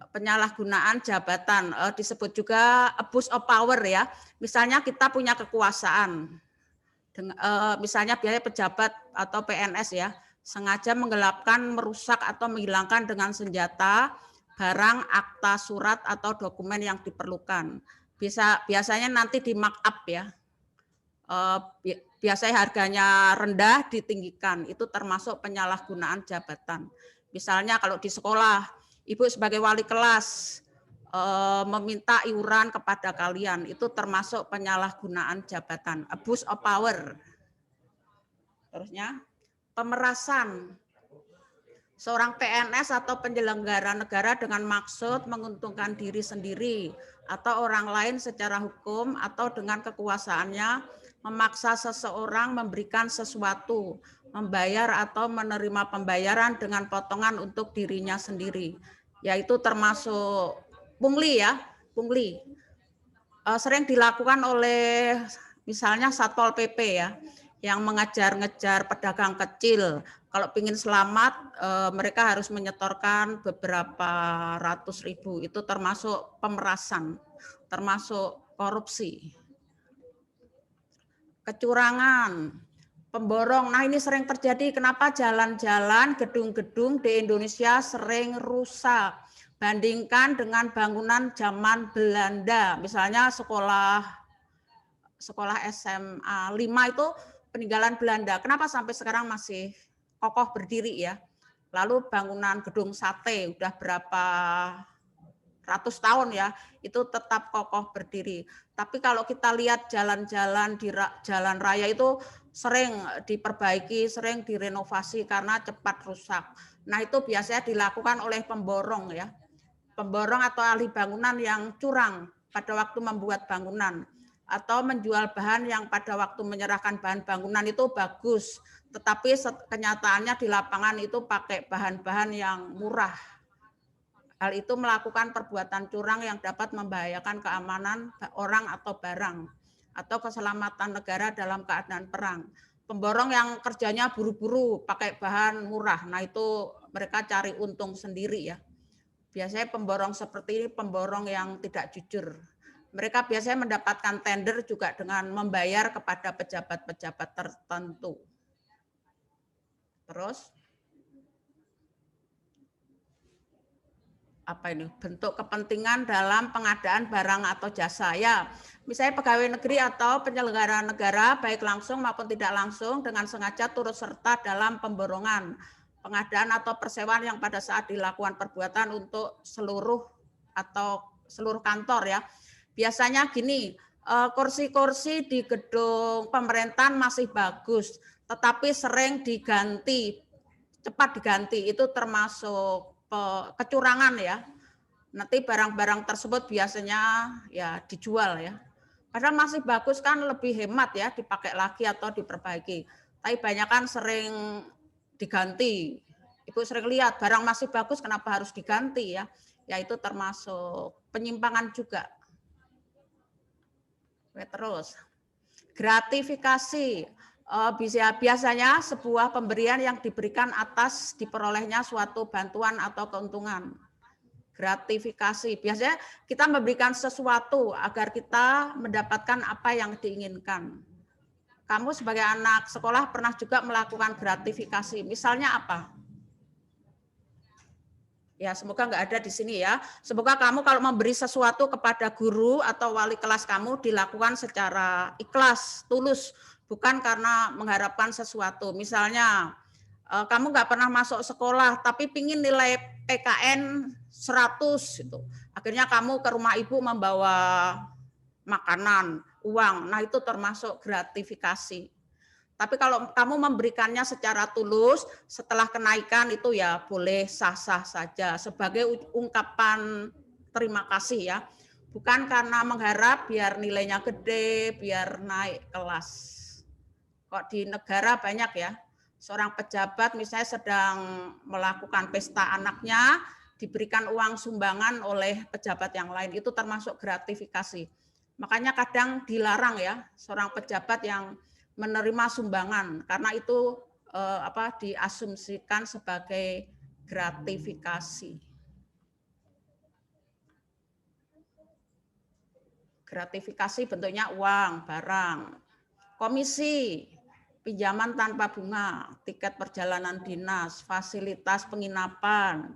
Penyalahgunaan jabatan disebut juga abuse of power ya. Misalnya kita punya kekuasaan, misalnya biaya pejabat atau PNS ya, sengaja menggelapkan, merusak atau menghilangkan dengan senjata barang, akta, surat atau dokumen yang diperlukan. Biasanya nanti di markup ya. Biasanya harganya rendah ditinggikan, itu termasuk penyalahgunaan jabatan. Misalnya kalau di sekolah, Ibu sebagai wali kelas meminta iuran kepada kalian, itu termasuk penyalahgunaan jabatan, abuse of power. Terusnya, pemerasan. Seorang PNS atau penyelenggara negara dengan maksud menguntungkan diri sendiri atau orang lain secara hukum atau dengan kekuasaannya memaksa seseorang memberikan sesuatu, membayar atau menerima pembayaran dengan potongan untuk dirinya sendiri. Yaitu termasuk pungli ya, pungli. Sering dilakukan oleh misalnya Satpol PP ya, yang mengejar-ngejar pedagang kecil. Kalau ingin selamat, mereka harus menyetorkan beberapa ratus ribu. Itu termasuk pemerasan, termasuk korupsi. Kecurangan, pemborong. Nah ini sering terjadi. Kenapa jalan-jalan, gedung-gedung di Indonesia sering rusak? Bandingkan dengan bangunan zaman Belanda. Misalnya sekolah SMA 5 itu peninggalan Belanda. Kenapa sampai sekarang masih kokoh berdiri ya? Lalu bangunan gedung sate udah berapa ratus tahun ya, itu tetap kokoh berdiri. Tapi kalau kita lihat jalan-jalan di jalan raya itu sering diperbaiki, sering direnovasi karena cepat rusak. Nah itu biasanya dilakukan oleh pemborong ya. Pemborong atau ahli bangunan yang curang pada waktu membuat bangunan. Atau menjual bahan yang pada waktu menyerahkan bahan bangunan itu bagus. Tetapi kenyataannya di lapangan itu pakai bahan-bahan yang murah. Hal itu melakukan perbuatan curang yang dapat membahayakan keamanan orang atau barang atau keselamatan negara dalam keadaan perang. Pemborong yang kerjanya buru-buru pakai bahan murah, nah itu mereka cari untung sendiri ya. Biasanya pemborong seperti ini pemborong yang tidak jujur. Mereka biasanya mendapatkan tender juga dengan membayar kepada pejabat-pejabat tertentu. Terus bentuk kepentingan dalam pengadaan barang atau jasa. Ya, misalnya pegawai negeri atau penyelenggara negara baik langsung maupun tidak langsung dengan sengaja turut serta dalam pemborongan, pengadaan atau persewaan yang pada saat dilakukan perbuatan untuk seluruh kantor ya. Biasanya gini, kursi-kursi di gedung pemerintahan masih bagus, tetapi sering diganti, cepat diganti, itu termasuk kecurangan ya. Nanti barang-barang tersebut biasanya ya dijual ya. Padahal masih bagus kan lebih hemat ya, dipakai lagi atau diperbaiki. Tapi banyak kan sering diganti. Ibu sering lihat barang masih bagus kenapa harus diganti ya. Ya itu termasuk penyimpangan juga. Terus gratifikasi. Biasanya sebuah pemberian yang diberikan atas diperolehnya suatu bantuan atau keuntungan. Gratifikasi. Biasanya kita memberikan sesuatu agar kita mendapatkan apa yang diinginkan. Kamu sebagai anak sekolah pernah juga melakukan gratifikasi. Misalnya apa? Ya, semoga nggak ada di sini ya. Semoga kamu kalau memberi sesuatu kepada guru atau wali kelas kamu dilakukan secara ikhlas, tulus, bukan karena mengharapkan sesuatu. Misalnya, kamu nggak pernah masuk sekolah, tapi pingin nilai PKN 100 itu. Akhirnya kamu ke rumah ibu membawa makanan, uang. Nah, itu termasuk gratifikasi. Tapi kalau kamu memberikannya secara tulus, setelah kenaikan itu ya boleh sah-sah saja sebagai ungkapan terima kasih ya. Bukan karena mengharap biar nilainya gede, biar naik kelas. Kok di negara banyak ya, seorang pejabat misalnya sedang melakukan pesta anaknya, diberikan uang sumbangan oleh pejabat yang lain, itu termasuk gratifikasi. Makanya kadang dilarang ya, seorang pejabat yang menerima sumbangan karena itu diasumsikan sebagai gratifikasi. Gratifikasi bentuknya uang, barang. Komisi, pinjaman tanpa bunga, tiket perjalanan dinas, fasilitas penginapan,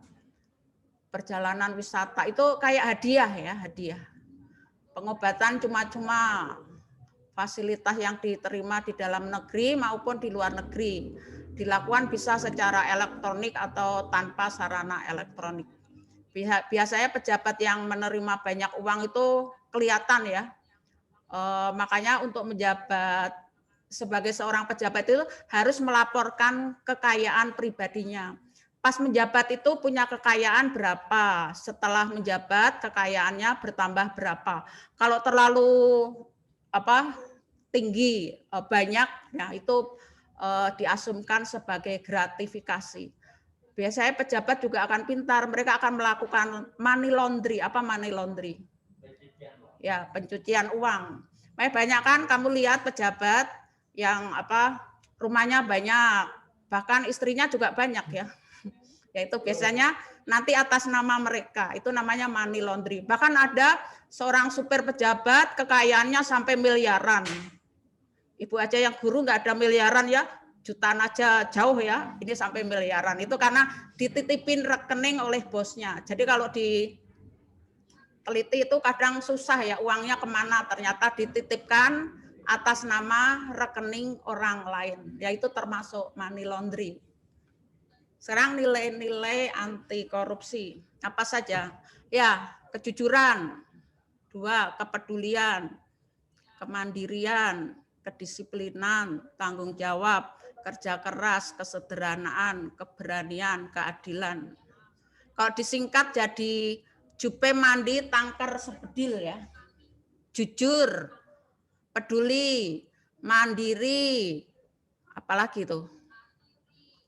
perjalanan wisata, itu kayak hadiah ya, hadiah. Pengobatan cuma-cuma, fasilitas yang diterima di dalam negeri maupun di luar negeri. Dilakukan bisa secara elektronik atau tanpa sarana elektronik. Biasanya pejabat yang menerima banyak uang itu kelihatan ya. Makanya untuk menjabat sebagai seorang pejabat itu harus melaporkan kekayaan pribadinya. Pas menjabat itu punya kekayaan berapa, setelah menjabat kekayaannya bertambah berapa. Kalau terlalu tinggi, banyak, ya itu diasumkan sebagai gratifikasi. Biasanya pejabat juga akan pintar, mereka akan melakukan money laundry. Apa money laundry? Ya, pencucian uang. Banyak kan kamu lihat pejabat yang rumahnya banyak, bahkan istrinya juga banyak ya. Yaitu biasanya nanti atas nama mereka, itu namanya money laundry. Bahkan ada seorang supir pejabat kekayaannya sampai miliaran. Ibu aja yang guru nggak ada miliaran ya, jutaan aja jauh ya, ini sampai miliaran. Itu karena dititipin rekening oleh bosnya. Jadi kalau diteliti itu kadang susah ya, uangnya kemana, ternyata dititipkan atas nama rekening orang lain. Ya itu termasuk money laundry. Sekarang nilai-nilai anti korupsi apa saja? Ya, kejujuran, 2, kepedulian, kemandirian, kedisiplinan, tanggung jawab, kerja keras, kesederhanaan, keberanian, keadilan. Kalau disingkat jadi jupe mandi tangker sebedil ya. Jujur, peduli, mandiri, apalagi tuh?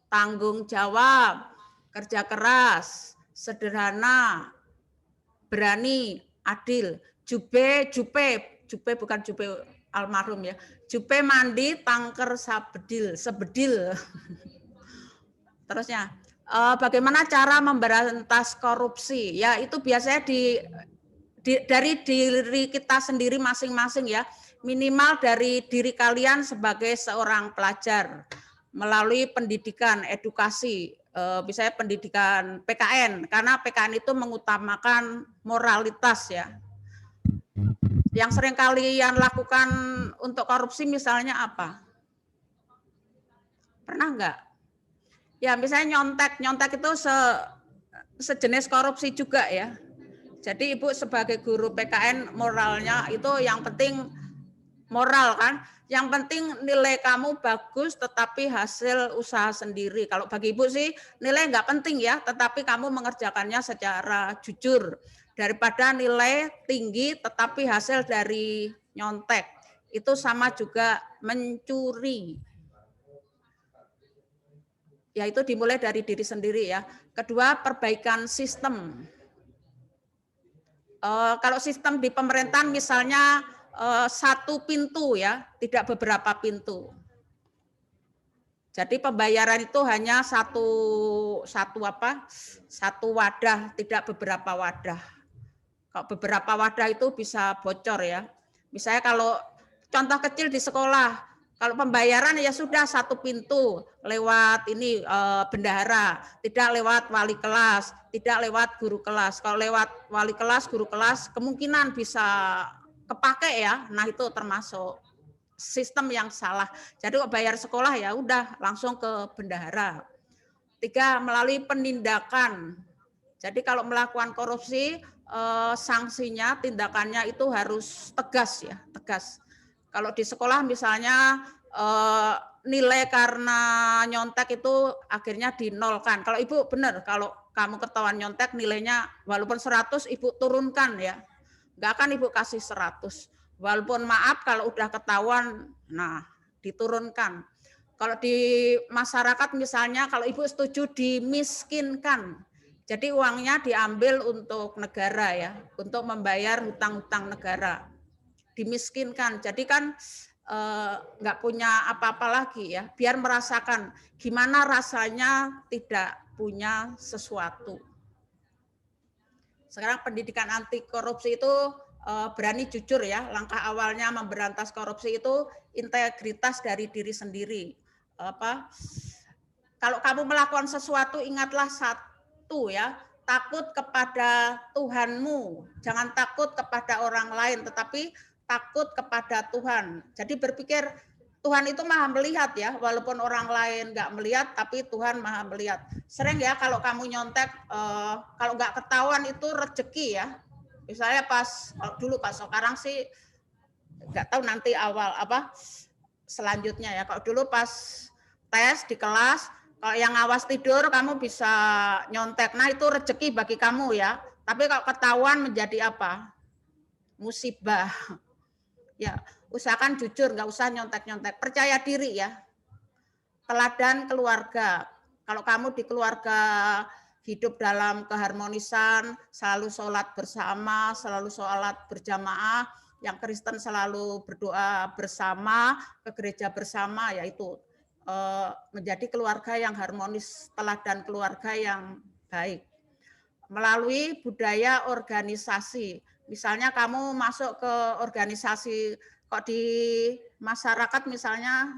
Tanggung jawab, kerja keras, sederhana, berani, adil. Jupe bukan jupe almarhum ya. Jupe mandi tangker sebedil. Terusnya, bagaimana cara memberantas korupsi? Ya itu biasanya dari diri kita sendiri masing-masing ya. Minimal dari diri kalian sebagai seorang pelajar. Melalui pendidikan, edukasi, misalnya pendidikan PKN, karena PKN itu mengutamakan moralitas ya. Yang sering kalian lakukan untuk korupsi misalnya apa? Pernah enggak? Ya misalnya nyontek itu sejenis korupsi juga ya. Jadi Ibu sebagai guru PKN moralnya itu yang penting moral kan. Yang penting nilai kamu bagus tetapi hasil usaha sendiri. Kalau bagi Ibu sih nilai enggak penting ya, tetapi kamu mengerjakannya secara jujur. Daripada nilai tinggi tetapi hasil dari nyontek. Itu sama juga mencuri. Ya itu dimulai dari diri sendiri ya. Kedua, perbaikan sistem. Kalau sistem di pemerintahan misalnya satu pintu ya, tidak beberapa pintu. Jadi pembayaran itu hanya satu wadah, tidak beberapa wadah. Kalau beberapa wadah itu bisa bocor ya. Misalnya kalau contoh kecil di sekolah, kalau pembayaran ya sudah satu pintu lewat ini bendahara, tidak lewat wali kelas, tidak lewat guru kelas. Kalau lewat wali kelas, guru kelas kemungkinan bisa kepake ya. Nah itu termasuk sistem yang salah. Jadi bayar sekolah ya udah langsung ke bendahara. 3, melalui penindakan. Jadi kalau melakukan korupsi sanksinya, tindakannya itu harus tegas ya, tegas. Kalau di sekolah misalnya nilai karena nyontek itu akhirnya dinolkan. Kalau Ibu benar, kalau kamu ketahuan nyontek nilainya walaupun 100 Ibu turunkan ya. Enggak akan Ibu kasih 100. Walaupun maaf kalau udah ketahuan, nah diturunkan. Kalau di masyarakat misalnya kalau Ibu setuju dimiskinkan. Jadi uangnya diambil untuk negara ya, untuk membayar hutang-hutang negara. Dimiskinkan. Jadi kan nggak punya apa-apa lagi ya, biar merasakan gimana rasanya tidak punya sesuatu. Sekarang pendidikan anti korupsi itu berani jujur ya, langkah awalnya memberantas korupsi itu integritas dari diri sendiri. Kalau kamu melakukan sesuatu ingatlah satu ya, takut kepada Tuhanmu, jangan takut kepada orang lain, tetapi takut kepada Tuhan. Jadi berpikir Tuhan itu maha melihat ya, walaupun orang lain nggak melihat, tapi Tuhan maha melihat. Sering ya kalau kamu nyontek, kalau nggak ketahuan itu rezeki ya. Misalnya dulu pas sekarang sih nggak tahu nanti awal selanjutnya ya. Kalau dulu pas tes di kelas, kalau yang awas tidur kamu bisa nyontek. Nah itu rezeki bagi kamu ya. Tapi kalau ketahuan menjadi apa? Musibah. Ya, usahakan jujur, nggak usah nyontek-nyontek. Percaya diri ya. Teladan keluarga. Kalau kamu di keluarga hidup dalam keharmonisan, selalu sholat bersama, selalu sholat berjamaah, yang Kristen selalu berdoa bersama, ke gereja bersama, yaitu menjadi keluarga yang harmonis, teladan keluarga yang baik. Melalui budaya organisasi. Misalnya kamu masuk ke organisasi, kok di masyarakat misalnya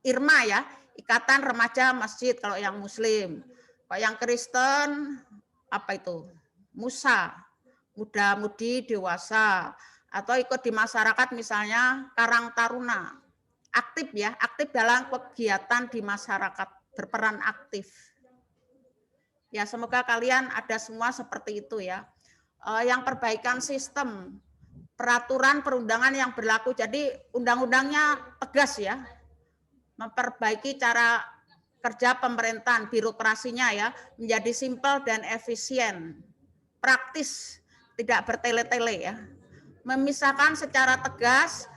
IRMA ya, Ikatan Remaja Masjid kalau yang Muslim. Kalau yang Kristen apa itu? MUSA, Muda Mudi Dewasa. Atau ikut di masyarakat misalnya Karang Taruna. Aktif ya, aktif dalam kegiatan di masyarakat, berperan aktif. Ya semoga kalian ada semua seperti itu ya. Yang perbaikan sistem, peraturan perundangan yang berlaku. Jadi undang-undangnya tegas ya. Memperbaiki cara kerja pemerintahan, birokrasinya ya, menjadi simpel dan efisien. Praktis, tidak bertele-tele ya. Memisahkan secara tegas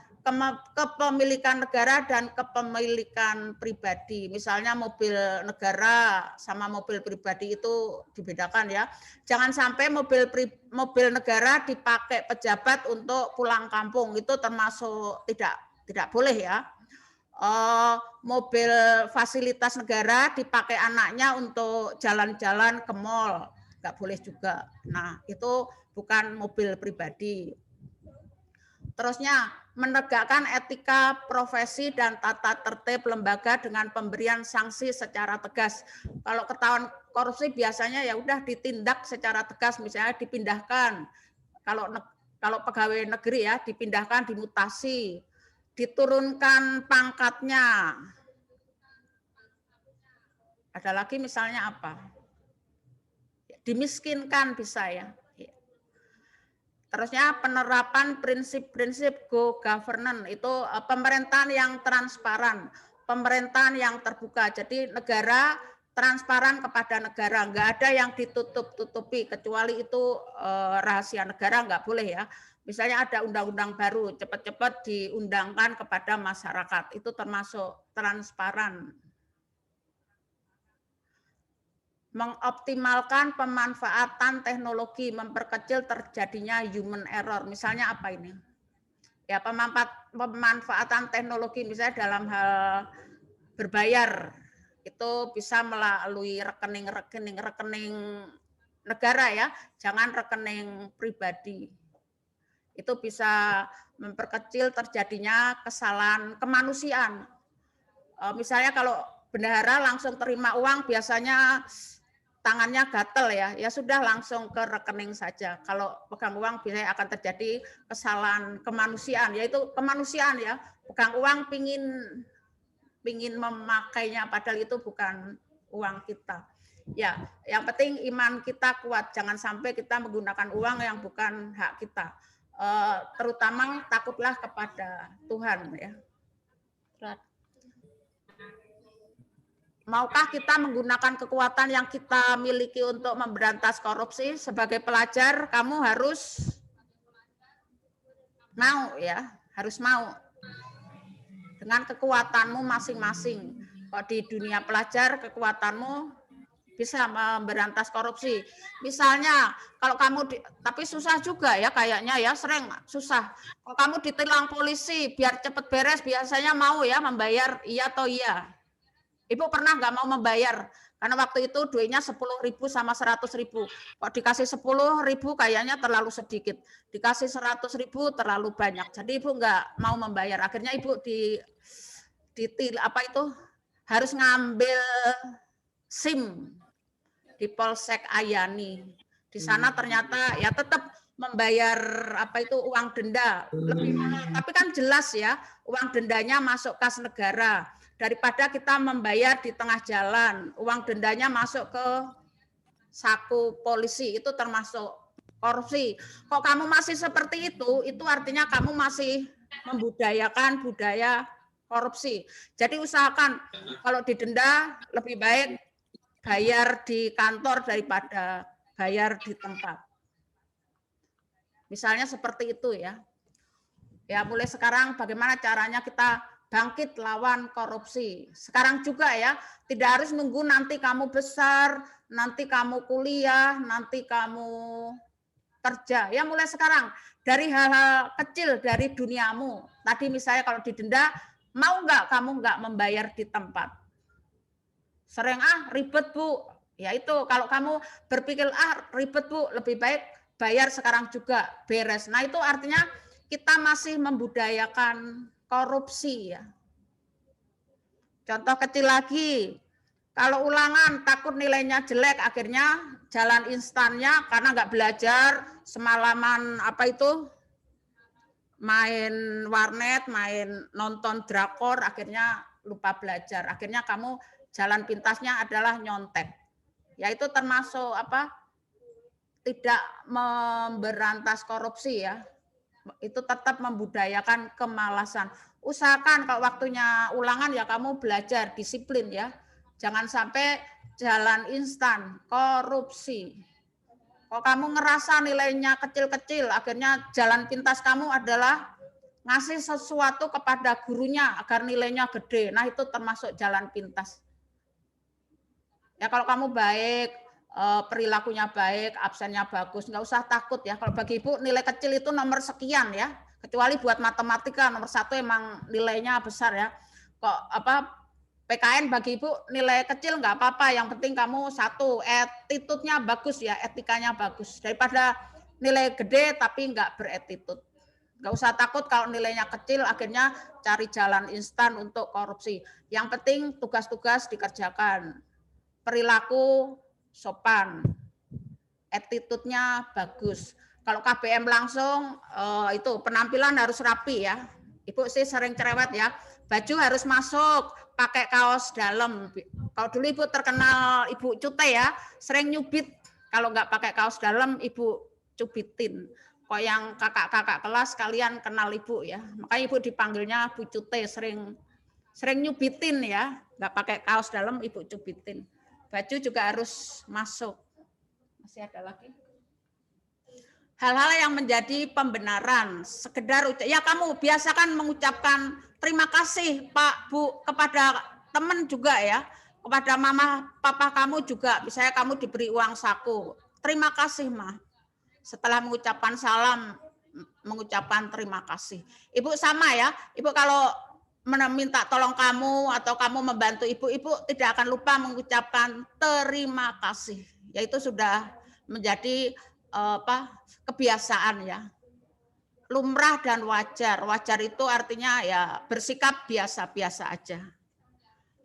kepemilikan negara dan kepemilikan pribadi. Misalnya mobil negara sama mobil pribadi itu dibedakan ya. Jangan sampai mobil negara dipakai pejabat untuk pulang kampung, itu termasuk tidak boleh ya. Mobil fasilitas negara dipakai anaknya untuk jalan-jalan ke mall, nggak boleh juga. Nah itu bukan mobil pribadi. Terusnya, menegakkan etika profesi dan tata tertib lembaga dengan pemberian sanksi secara tegas. Kalau ketahuan korupsi biasanya ya udah ditindak secara tegas, misalnya dipindahkan. Kalau pegawai negeri ya dipindahkan, dimutasi, diturunkan pangkatnya. Ada lagi misalnya apa? Dimiskinkan bisa ya. Terusnya penerapan prinsip-prinsip go governance itu pemerintahan yang transparan, pemerintahan yang terbuka. Jadi negara transparan kepada negara, nggak ada yang ditutup-tutupi kecuali itu rahasia negara nggak boleh ya. Misalnya ada undang-undang baru, cepat-cepat diundangkan kepada masyarakat, itu termasuk transparan. Mengoptimalkan pemanfaatan teknologi, memperkecil terjadinya human error. Misalnya apa ini? Ya, pemanfaatan teknologi misalnya dalam hal berbayar itu bisa melalui rekening negara ya, jangan rekening pribadi. Itu bisa memperkecil terjadinya kesalahan kemanusiaan. Misalnya kalau bendahara langsung terima uang biasanya tangannya gatel ya sudah langsung ke rekening saja. Kalau pegang uang biasanya akan terjadi kesalahan kemanusiaan, yaitu kemanusiaan ya. Pegang uang pingin memakainya padahal itu bukan uang kita. Ya, yang penting iman kita kuat, jangan sampai kita menggunakan uang yang bukan hak kita. Terutama takutlah kepada Tuhan ya. Maukah kita menggunakan kekuatan yang kita miliki untuk memberantas korupsi? Sebagai pelajar, kamu harus mau ya, harus mau. Dengan kekuatanmu masing-masing. Kalau di dunia pelajar, kekuatanmu bisa memberantas korupsi. Misalnya, kalau kamu, tapi susah juga ya kayaknya ya, sering susah. Kalau kamu ditilang polisi, biar cepat beres, biasanya mau ya membayar iya atau iya. Ibu pernah nggak mau membayar karena waktu itu duitnya 10.000 sama 100.000. Kok dikasih 10.000 kayaknya terlalu sedikit, dikasih 100.000 terlalu banyak. Jadi ibu nggak mau membayar. Akhirnya ibu harus ngambil SIM di Polsek Ayani. Di sana ternyata ya tetap membayar uang denda lebih mahal. Tapi kan jelas ya uang dendanya masuk kas negara. Daripada kita membayar di tengah jalan, uang dendanya masuk ke saku polisi, itu termasuk korupsi. Kok kamu masih seperti itu artinya kamu masih membudayakan budaya korupsi. Jadi usahakan kalau didenda lebih baik bayar di kantor daripada bayar di tempat. Misalnya seperti itu ya. Ya mulai sekarang bagaimana caranya kita bangkit lawan korupsi. Sekarang juga ya, tidak harus nunggu nanti kamu besar, nanti kamu kuliah, nanti kamu kerja. Ya mulai sekarang, dari hal-hal kecil dari duniamu. Tadi misalnya kalau didenda, mau nggak kamu nggak membayar di tempat? Sering ribet Bu. Ya itu kalau kamu berpikir ribet Bu, lebih baik bayar sekarang juga, beres. Nah itu artinya kita masih membudayakan korupsi ya. Contoh kecil lagi, kalau ulangan takut nilainya jelek, akhirnya jalan instannya karena nggak belajar, semalaman main warnet, main nonton drakor, akhirnya lupa belajar. Akhirnya kamu jalan pintasnya adalah nyontek. Ya itu termasuk tidak memberantas korupsi ya. Itu tetap membudayakan kemalasan. Usahakan kalau waktunya ulangan ya kamu belajar disiplin ya. Jangan sampai jalan instan korupsi. Kalau kamu ngerasa nilainya kecil-kecil, akhirnya jalan pintas kamu adalah ngasih sesuatu kepada gurunya agar nilainya gede. Nah itu termasuk jalan pintas. Ya kalau kamu baik, perilakunya baik, absennya bagus, nggak usah takut ya. Kalau bagi ibu nilai kecil itu nomor sekian ya. Kecuali buat matematika nomor 1 emang nilainya besar ya. Kok PKN bagi ibu nilai kecil nggak apa-apa. Yang penting kamu satu attitude-nya bagus ya, etikanya bagus. Daripada nilai gede tapi nggak beretitude. Nggak usah takut kalau nilainya kecil akhirnya cari jalan instan untuk korupsi. Yang penting tugas-tugas dikerjakan. Perilaku sopan. Attitude-nya bagus. Kalau KBM langsung itu penampilan harus rapi ya. Ibu sih sering cerewet ya. Baju harus masuk, pakai kaos dalam. Kalau dulu Ibu terkenal Ibu Cute ya, sering nyubit. Kalau nggak pakai kaos dalam, Ibu cubitin. Kok yang kakak-kakak kelas kalian kenal Ibu ya. Makanya Ibu dipanggilnya Bu Cute, sering nyubitin ya. Nggak pakai kaos dalam, Ibu cubitin. Baju juga harus masuk. Masih ada lagi? Hal-hal yang menjadi pembenaran, sekedar ya kamu biasakan mengucapkan terima kasih Pak Bu kepada teman juga ya, kepada mama papa kamu juga, misalnya kamu diberi uang saku, terima kasih Ma. Setelah mengucapkan salam, mengucapkan terima kasih. Ibu sama ya, Ibu kalau meminta tolong kamu atau kamu membantu ibu tidak akan lupa mengucapkan terima kasih. Yaitu sudah menjadi kebiasaan ya. Lumrah dan wajar. Wajar itu artinya ya bersikap biasa-biasa aja.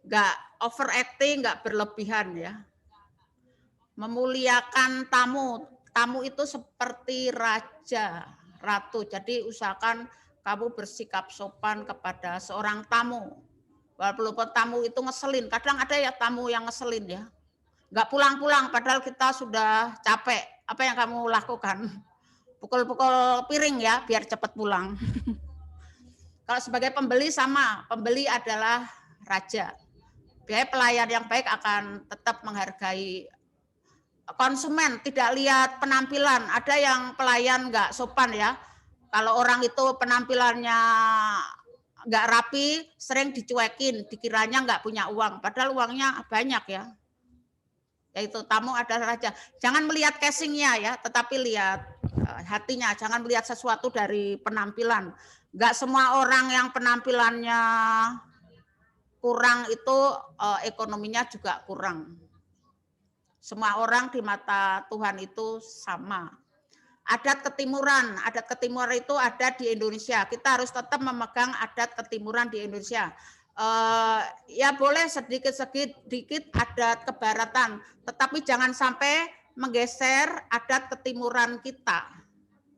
Enggak overacting, enggak berlebihan ya. Memuliakan tamu. Tamu itu seperti raja, ratu. Jadi usahakan kamu bersikap sopan kepada seorang tamu. Walaupun tamu itu ngeselin. Kadang ada ya tamu yang ngeselin ya. Enggak pulang-pulang padahal kita sudah capek. Apa yang kamu lakukan? Pukul-pukul piring ya, biar cepat pulang. Kalau sebagai pembeli sama, pembeli adalah raja. Biaya pelayan yang baik akan tetap menghargai konsumen, tidak lihat penampilan. Ada yang pelayan nggak sopan ya. Kalau orang itu penampilannya nggak rapi, sering dicuekin, dikiranya nggak punya uang, padahal uangnya banyak ya. Yaitu tamu adalah raja. Jangan melihat casingnya ya, tetapi lihat hatinya. Jangan melihat sesuatu dari penampilan. Enggak semua orang yang penampilannya kurang itu ekonominya juga kurang. Semua orang di mata Tuhan itu sama. Adat ketimuran itu ada di Indonesia. Kita harus tetap memegang adat ketimuran di Indonesia. Ya boleh sedikit adat kebaratan, tetapi jangan sampai menggeser adat ketimuran kita.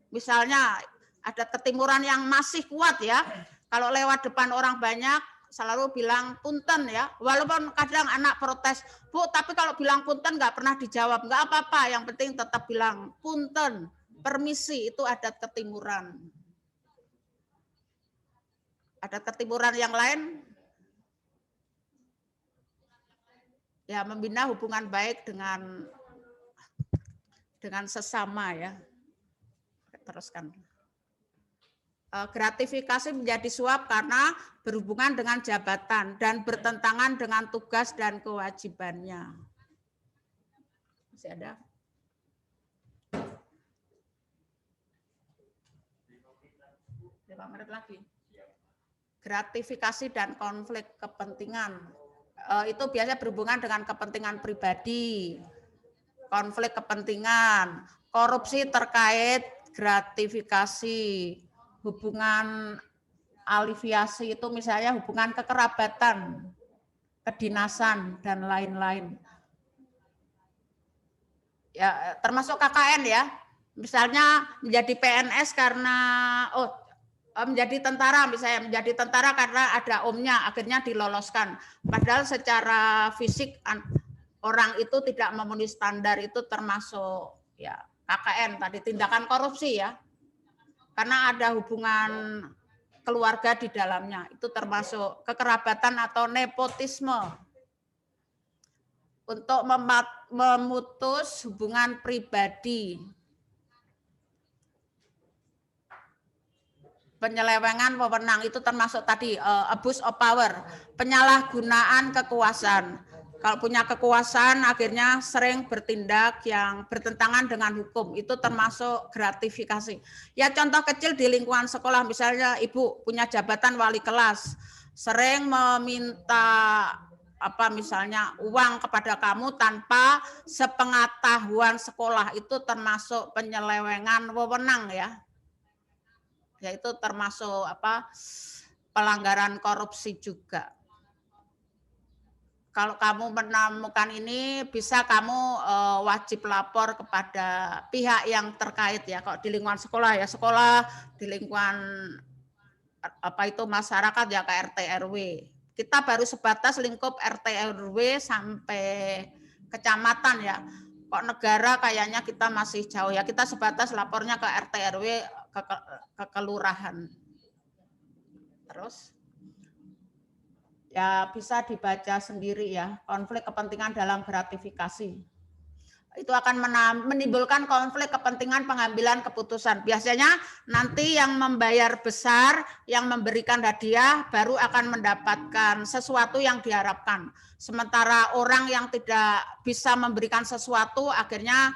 Misalnya adat ketimuran yang masih kuat ya, kalau lewat depan orang banyak selalu bilang punten ya, walaupun kadang anak protes, Bu tapi kalau bilang punten nggak pernah dijawab, nggak apa-apa, yang penting tetap bilang punten, permisi, itu adat ketimuran. Adat ketimuran yang lain ya membina hubungan baik dengan sesama ya. Teruskan. Gratifikasi menjadi suap karena berhubungan dengan jabatan dan bertentangan dengan tugas dan kewajibannya. Masih ada? Menit lagi. Gratifikasi dan konflik kepentingan. Itu biasanya berhubungan dengan kepentingan pribadi, konflik kepentingan, korupsi terkait gratifikasi, hubungan aliviasi itu misalnya hubungan kekerabatan, kedinasan, dan lain-lain. Ya, termasuk KKN ya, misalnya menjadi PNS karena menjadi tentara, misalnya menjadi tentara karena ada omnya, akhirnya diloloskan. Padahal secara fisik orang itu tidak memenuhi standar, itu termasuk ya KKN tadi, tindakan korupsi ya. Karena ada hubungan keluarga di dalamnya, itu termasuk kekerabatan atau nepotisme. Untuk memutus hubungan pribadi. Penyelewengan wewenang itu termasuk tadi abuse of power, penyalahgunaan kekuasaan. Kalau punya kekuasaan akhirnya sering bertindak yang bertentangan dengan hukum, itu termasuk gratifikasi. Ya contoh kecil di lingkungan sekolah, misalnya ibu punya jabatan wali kelas, sering meminta misalnya uang kepada kamu tanpa sepengetahuan sekolah, itu termasuk penyelewengan wewenang ya. yaitu termasuk pelanggaran korupsi juga. Kalau kamu menemukan ini, bisa kamu wajib lapor kepada pihak yang terkait ya. Kalau di lingkungan sekolah ya sekolah, di lingkungan masyarakat ya ke RT RW. Kita baru sebatas lingkup RT RW sampai kecamatan ya. Kok negara kayaknya kita masih jauh ya. Kita sebatas lapornya ke RT RW ke kelurahan. Terus ya bisa dibaca sendiri ya, konflik kepentingan dalam gratifikasi. Itu akan menimbulkan konflik kepentingan pengambilan keputusan. Biasanya nanti yang membayar besar, yang memberikan hadiah baru akan mendapatkan sesuatu yang diharapkan. Sementara orang yang tidak bisa memberikan sesuatu akhirnya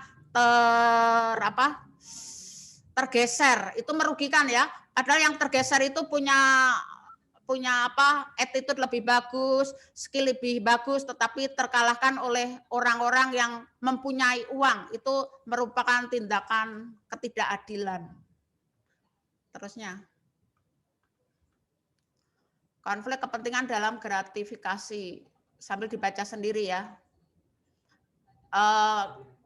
tergeser. Itu merugikan ya. Padahal yang tergeser itu punya attitude lebih bagus, skill lebih bagus, tetapi terkalahkan oleh orang-orang yang mempunyai uang. Itu merupakan tindakan ketidakadilan. Terusnya, konflik kepentingan dalam gratifikasi. Sambil dibaca sendiri ya.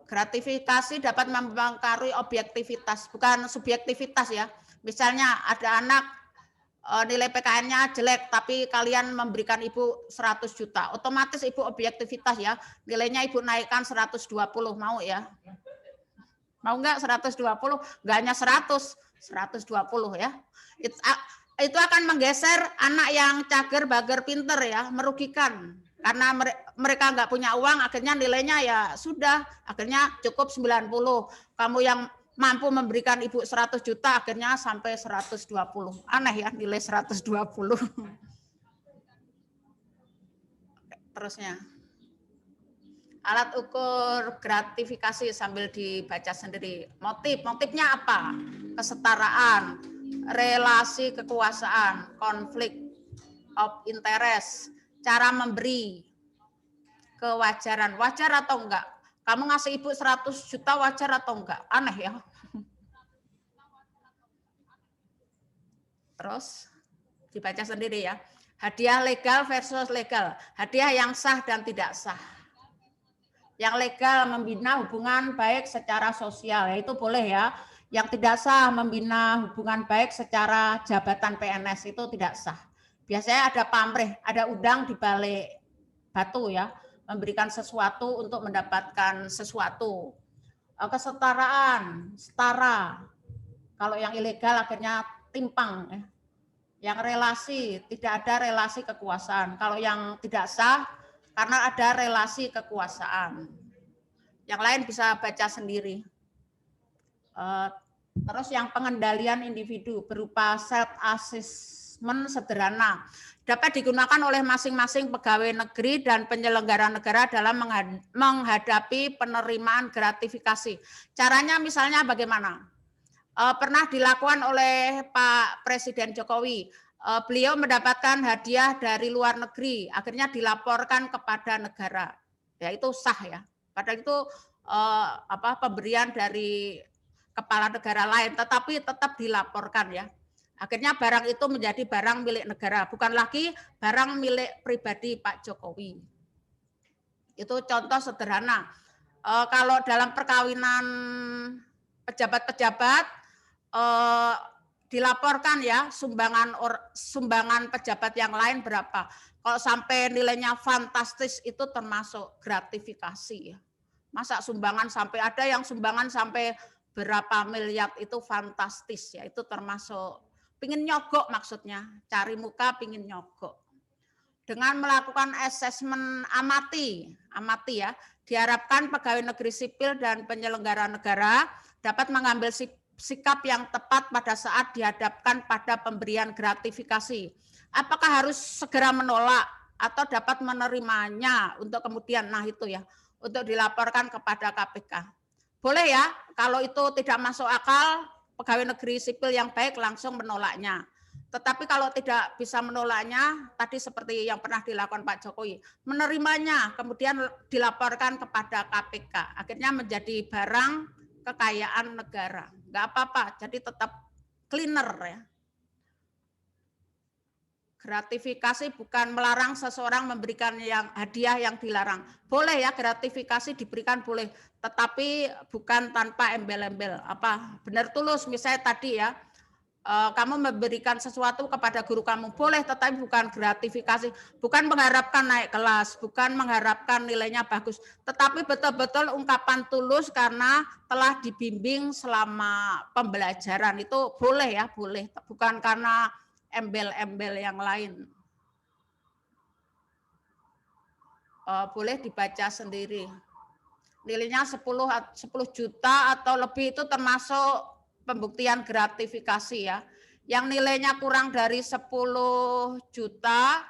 Gratifikasi dapat mempengaruhi objektivitas, bukan subjektivitas ya. Misalnya ada anak nilai PKN-nya jelek, tapi kalian memberikan ibu 100 juta. Otomatis ibu objektivitas ya, nilainya ibu naikkan 120, mau ya? Mau enggak 120? Enggak hanya 100, 120 ya. Itu akan menggeser anak yang cager, bager, pinter ya, merugikan. Karena mereka enggak punya uang, akhirnya nilainya ya sudah, akhirnya cukup 90. Kamu yang mampu memberikan ibu 100 juta akhirnya sampai 120. Aneh ya nilai 120. Terusnya. Alat ukur gratifikasi sambil dibaca sendiri. Motifnya apa? Kesetaraan, relasi kekuasaan, konflik of interest, cara memberi, kewajaran. Wajar atau enggak? Kamu ngasih ibu 100 juta wajar atau enggak? Aneh ya. Terus dibaca sendiri ya. Hadiah legal versus legal. Hadiah yang sah dan tidak sah. Yang legal membina hubungan baik secara sosial, yaitu boleh ya. Yang tidak sah membina hubungan baik secara jabatan PNS, itu tidak sah. Biasanya ada pamrih, ada udang di balik batu ya. Memberikan sesuatu untuk mendapatkan sesuatu. Kesetaraan, setara. Kalau yang ilegal akhirnya timpang. Yang relasi, tidak ada relasi kekuasaan. Kalau yang tidak sah, karena ada relasi kekuasaan. Yang lain bisa baca sendiri. Terus yang pengendalian individu berupa self-assessment sederhana. Dapat digunakan oleh masing-masing pegawai negeri dan penyelenggara negara dalam menghadapi penerimaan gratifikasi. Caranya misalnya bagaimana? Pernah dilakukan oleh Pak Presiden Jokowi. Beliau mendapatkan hadiah dari luar negeri, akhirnya dilaporkan kepada negara. Ya itu sah ya. Padahal itu pemberian dari kepala negara lain, tetapi tetap dilaporkan ya. Akhirnya barang itu menjadi barang milik negara, bukan lagi barang milik pribadi Pak Jokowi. Itu contoh sederhana. Kalau dalam perkawinan pejabat-pejabat dilaporkan ya sumbangan pejabat yang lain berapa. Kalau sampai nilainya fantastis itu termasuk gratifikasi ya. Masa sumbangan sampai ada yang sumbangan sampai berapa miliar itu fantastis ya, itu termasuk pingin nyogok maksudnya, cari muka pingin nyogok. Dengan melakukan asesmen amati ya, diharapkan pegawai negeri sipil dan penyelenggara negara dapat mengambil sikap yang tepat pada saat dihadapkan pada pemberian gratifikasi. Apakah harus segera menolak atau dapat menerimanya untuk kemudian, nah itu ya, untuk dilaporkan kepada KPK. Boleh ya, kalau itu tidak masuk akal, pegawai negeri sipil yang baik langsung menolaknya. Tetapi kalau tidak bisa menolaknya, tadi seperti yang pernah dilakukan Pak Jokowi, menerimanya, kemudian dilaporkan kepada KPK. Akhirnya menjadi barang kekayaan negara. Enggak apa-apa, jadi tetap cleaner ya. Gratifikasi bukan melarang seseorang memberikan yang hadiah yang dilarang. Boleh ya, gratifikasi diberikan boleh, tetapi bukan tanpa embel-embel. Apa benar tulus, misalnya tadi ya, kamu memberikan sesuatu kepada guru kamu boleh, tetapi bukan gratifikasi, bukan mengharapkan naik kelas, bukan mengharapkan nilainya bagus, tetapi betul-betul ungkapan tulus karena telah dibimbing selama pembelajaran, itu boleh ya, boleh, bukan karena embel-embel yang lain. Boleh dibaca sendiri. Nilainya 10 juta atau lebih itu termasuk pembuktian gratifikasi ya. Yang nilainya kurang dari 10 juta,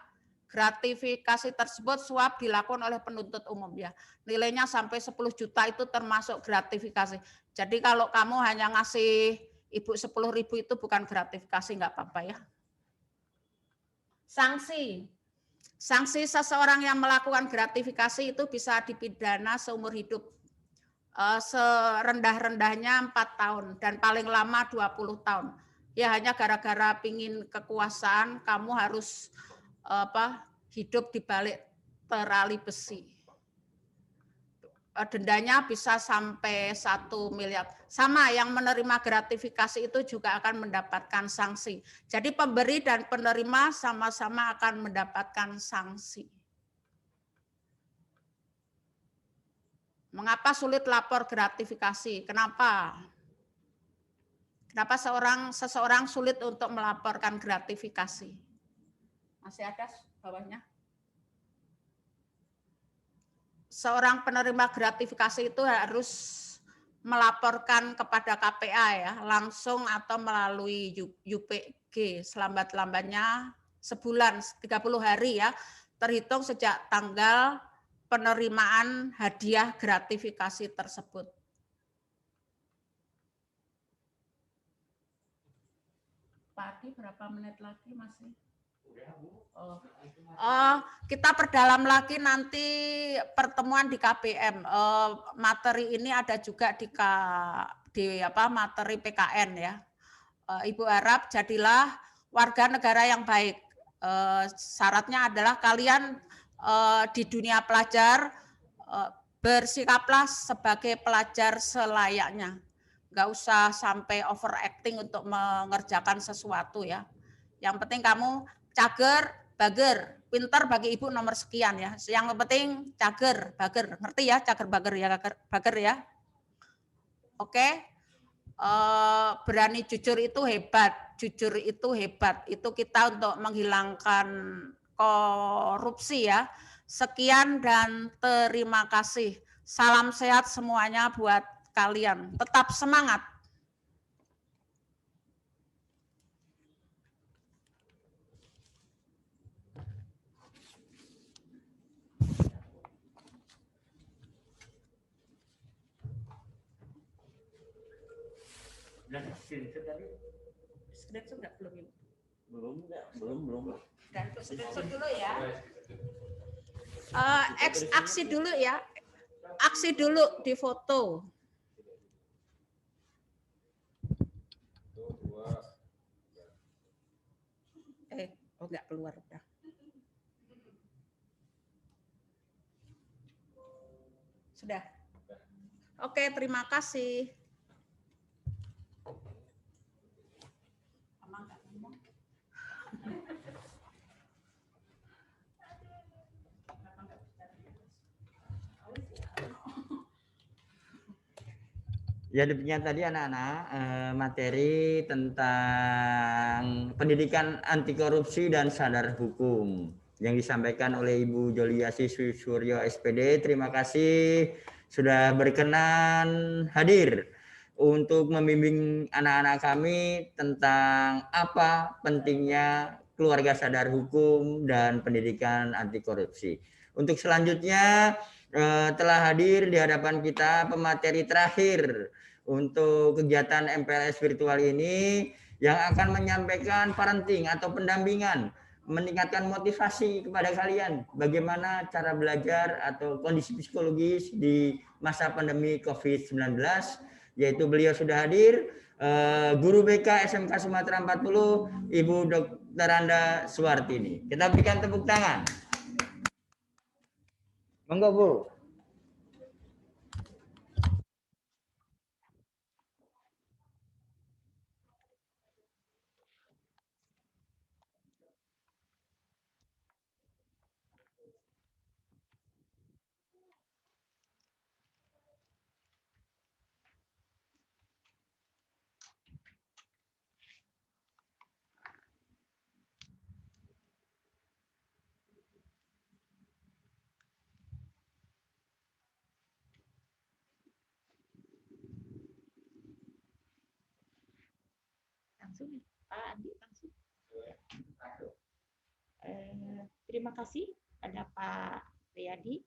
gratifikasi tersebut suap dilakukan oleh penuntut umum ya. Nilainya sampai 10 juta itu termasuk gratifikasi. Jadi kalau kamu hanya ngasih Ibu 10.000 itu bukan gratifikasi, nggak apa-apa ya. Sanksi. Sanksi seseorang yang melakukan gratifikasi itu bisa dipidana seumur hidup. Serendah-rendahnya 4 tahun dan paling lama 20 tahun. Ya hanya gara-gara pingin kekuasaan kamu harus hidup di balik terali besi. Dendanya bisa sampai 1 miliar. Sama yang menerima gratifikasi itu juga akan mendapatkan sanksi. Jadi pemberi dan penerima sama-sama akan mendapatkan sanksi. Mengapa sulit lapor gratifikasi? Kenapa? Kenapa seseorang sulit untuk melaporkan gratifikasi? Masih ada bawahnya? Seorang penerima gratifikasi itu harus melaporkan kepada KPA ya, langsung atau melalui UPG selambat-lambatnya sebulan 30 hari ya, terhitung sejak tanggal penerimaan hadiah gratifikasi tersebut. Padi berapa menit lagi masih? Kita perdalam lagi nanti pertemuan di KBM. Materi ini ada juga di materi PKN ya. Ibu harap jadilah warga negara yang baik. Syaratnya adalah kalian di dunia pelajar bersikaplah sebagai pelajar selayaknya. Nggak usah sampai overacting untuk mengerjakan sesuatu ya. Yang penting kamu cager, bager, pintar bagi ibu nomor sekian ya. Yang penting cager, bager, ngerti ya cager, bager ya. Oke, berani jujur itu hebat, jujur itu hebat. Itu kita untuk menghilangkan korupsi ya. Sekian dan terima kasih. Salam sehat semuanya buat kalian. Tetap semangat. Screenshot enggak belum ini? Belum. Dan screenshot dulu ya. Aksi dulu ya. Aksi dulu di foto. Enggak keluar udah. Sudah. Oke, terima kasih. Ya, demikian tadi anak-anak materi tentang pendidikan anti korupsi dan sadar hukum yang disampaikan oleh Ibu Joliasi Suryo SPD. Terima kasih sudah berkenan hadir untuk membimbing anak-anak kami tentang apa pentingnya keluarga sadar hukum dan pendidikan anti korupsi. Untuk selanjutnya telah hadir di hadapan kita pemateri terakhir untuk kegiatan MPLS virtual ini yang akan menyampaikan parenting atau pendampingan, meningkatkan motivasi kepada kalian bagaimana cara belajar atau kondisi psikologis di masa pandemi COVID-19, yaitu beliau sudah hadir, Guru BK SMK Sumatera 40, Ibu Dr. Anda Suwartini. Kita berikan tepuk tangan. Monggo, Bu. Langsung, Pak Andi, langsung. Terima kasih ada Pak Riyadi.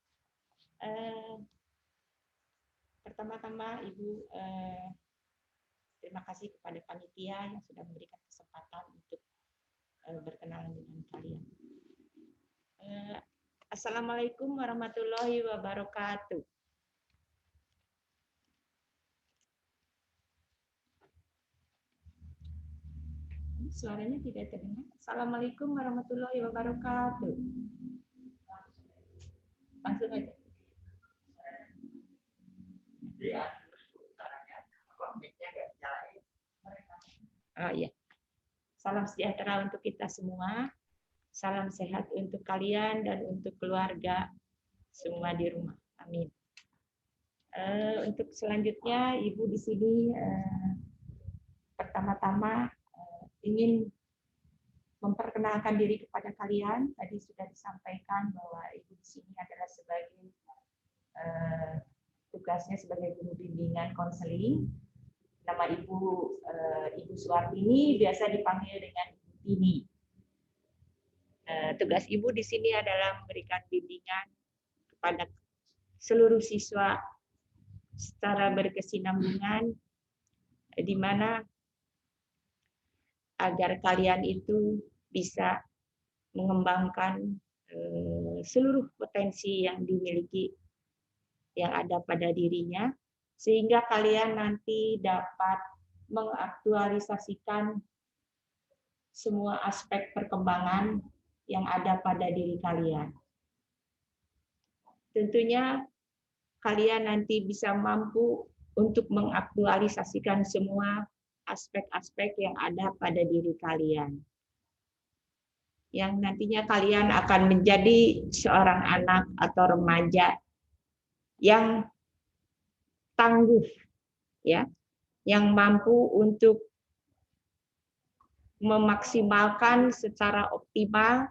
Pertama-tama Ibu, terima kasih kepada panitia yang sudah memberikan kesempatan untuk berkenalan dengan kalian. Assalamualaikum warahmatullahi wabarakatuh. Suaranya tidak terdengar. Assalamualaikum warahmatullahi wabarakatuh. Langsung aja. Oh iya. Salam sejahtera untuk kita semua. Salam sehat untuk kalian dan untuk keluarga semua di rumah. Amin. Untuk selanjutnya, Ibu di sini pertama-tama ingin memperkenalkan diri kepada kalian. Tadi sudah disampaikan bahwa Ibu di sini adalah sebagai tugasnya sebagai guru bimbingan konseling. Nama Ibu Ibu Suwartini, biasa dipanggil dengan Ibu Tini. Tugas Ibu di sini adalah memberikan bimbingan kepada seluruh siswa secara berkesinambungan, di mana agar kalian itu bisa mengembangkan seluruh potensi yang dimiliki, yang ada pada dirinya, sehingga kalian nanti dapat mengaktualisasikan semua aspek perkembangan yang ada pada diri kalian. Tentunya kalian nanti bisa mampu untuk mengaktualisasikan semua aspek-aspek yang ada pada diri kalian. Yang nantinya kalian akan menjadi seorang anak atau remaja yang tangguh, ya, yang mampu untuk memaksimalkan secara optimal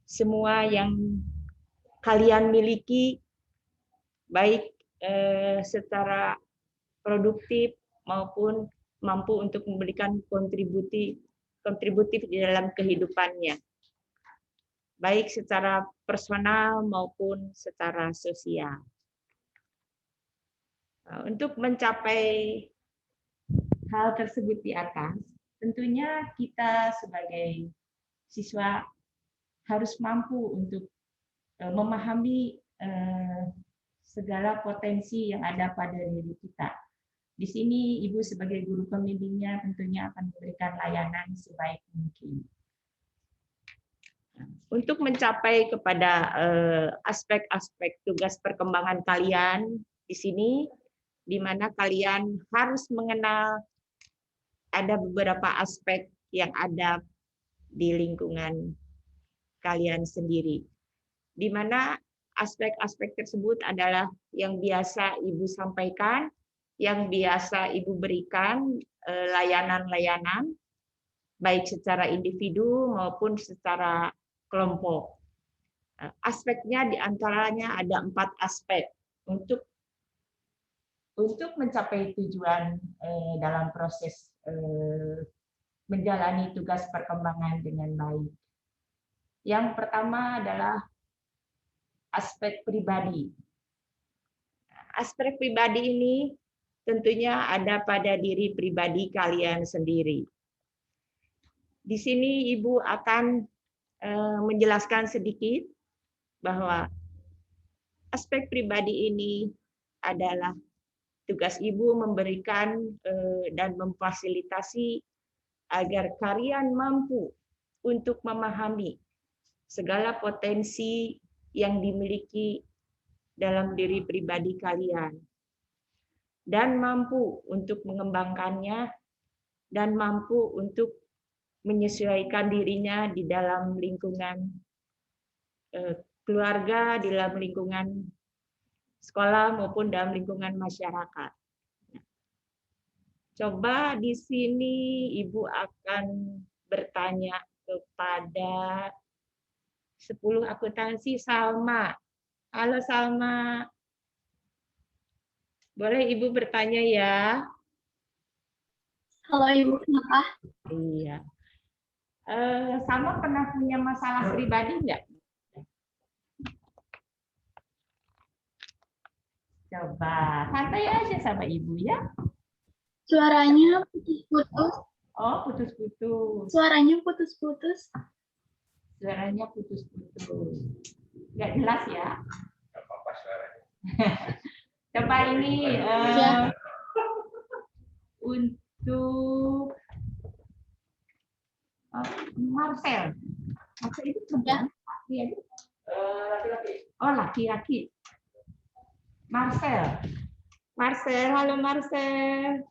semua yang kalian miliki, baik secara produktif maupun mampu untuk memberikan kontributif di dalam kehidupannya, baik secara personal maupun secara sosial. Untuk mencapai hal tersebut di atas, tentunya kita sebagai siswa harus mampu untuk memahami segala potensi yang ada pada diri kita. Di sini Ibu sebagai guru pembimbingnya tentunya akan memberikan layanan sebaik mungkin. Untuk mencapai kepada aspek-aspek tugas perkembangan kalian di sini, di mana kalian harus mengenal ada beberapa aspek yang ada di lingkungan kalian sendiri, di mana aspek-aspek tersebut adalah yang biasa Ibu sampaikan, yang biasa Ibu berikan layanan-layanan, baik secara individu maupun secara kelompok. Aspeknya diantaranya ada 4 aspek untuk mencapai tujuan dalam proses menjalani tugas perkembangan dengan baik. Yang pertama adalah aspek pribadi. Aspek pribadi ini tentunya ada pada diri pribadi kalian sendiri. Di sini Ibu akan menjelaskan sedikit bahwa aspek pribadi ini adalah tugas ibu memberikan dan memfasilitasi agar kalian mampu untuk memahami segala potensi yang dimiliki dalam diri pribadi kalian dan mampu untuk mengembangkannya dan mampu untuk menyesuaikan dirinya di dalam lingkungan keluarga, di dalam lingkungan sekolah maupun dalam lingkungan masyarakat. Coba di sini Ibu akan bertanya kepada 10 akuntansi. Salma. Halo Salma. Boleh Ibu bertanya ya? Halo Ibu, kenapa? Iya. Salma pernah punya masalah pribadi nggak? Coba santai aja sama Ibu ya. Suaranya putus-putus. Oh, putus-putus. Suaranya putus-putus. Suaranya putus-putus. Nggak jelas ya? Nggak apa-apa suaranya. Coba ini Ya. untuk Marcel. Marcel itu perempuan? Iya. Laki-laki. Oh, laki-laki. Marcel. Marcel, halo Marcel.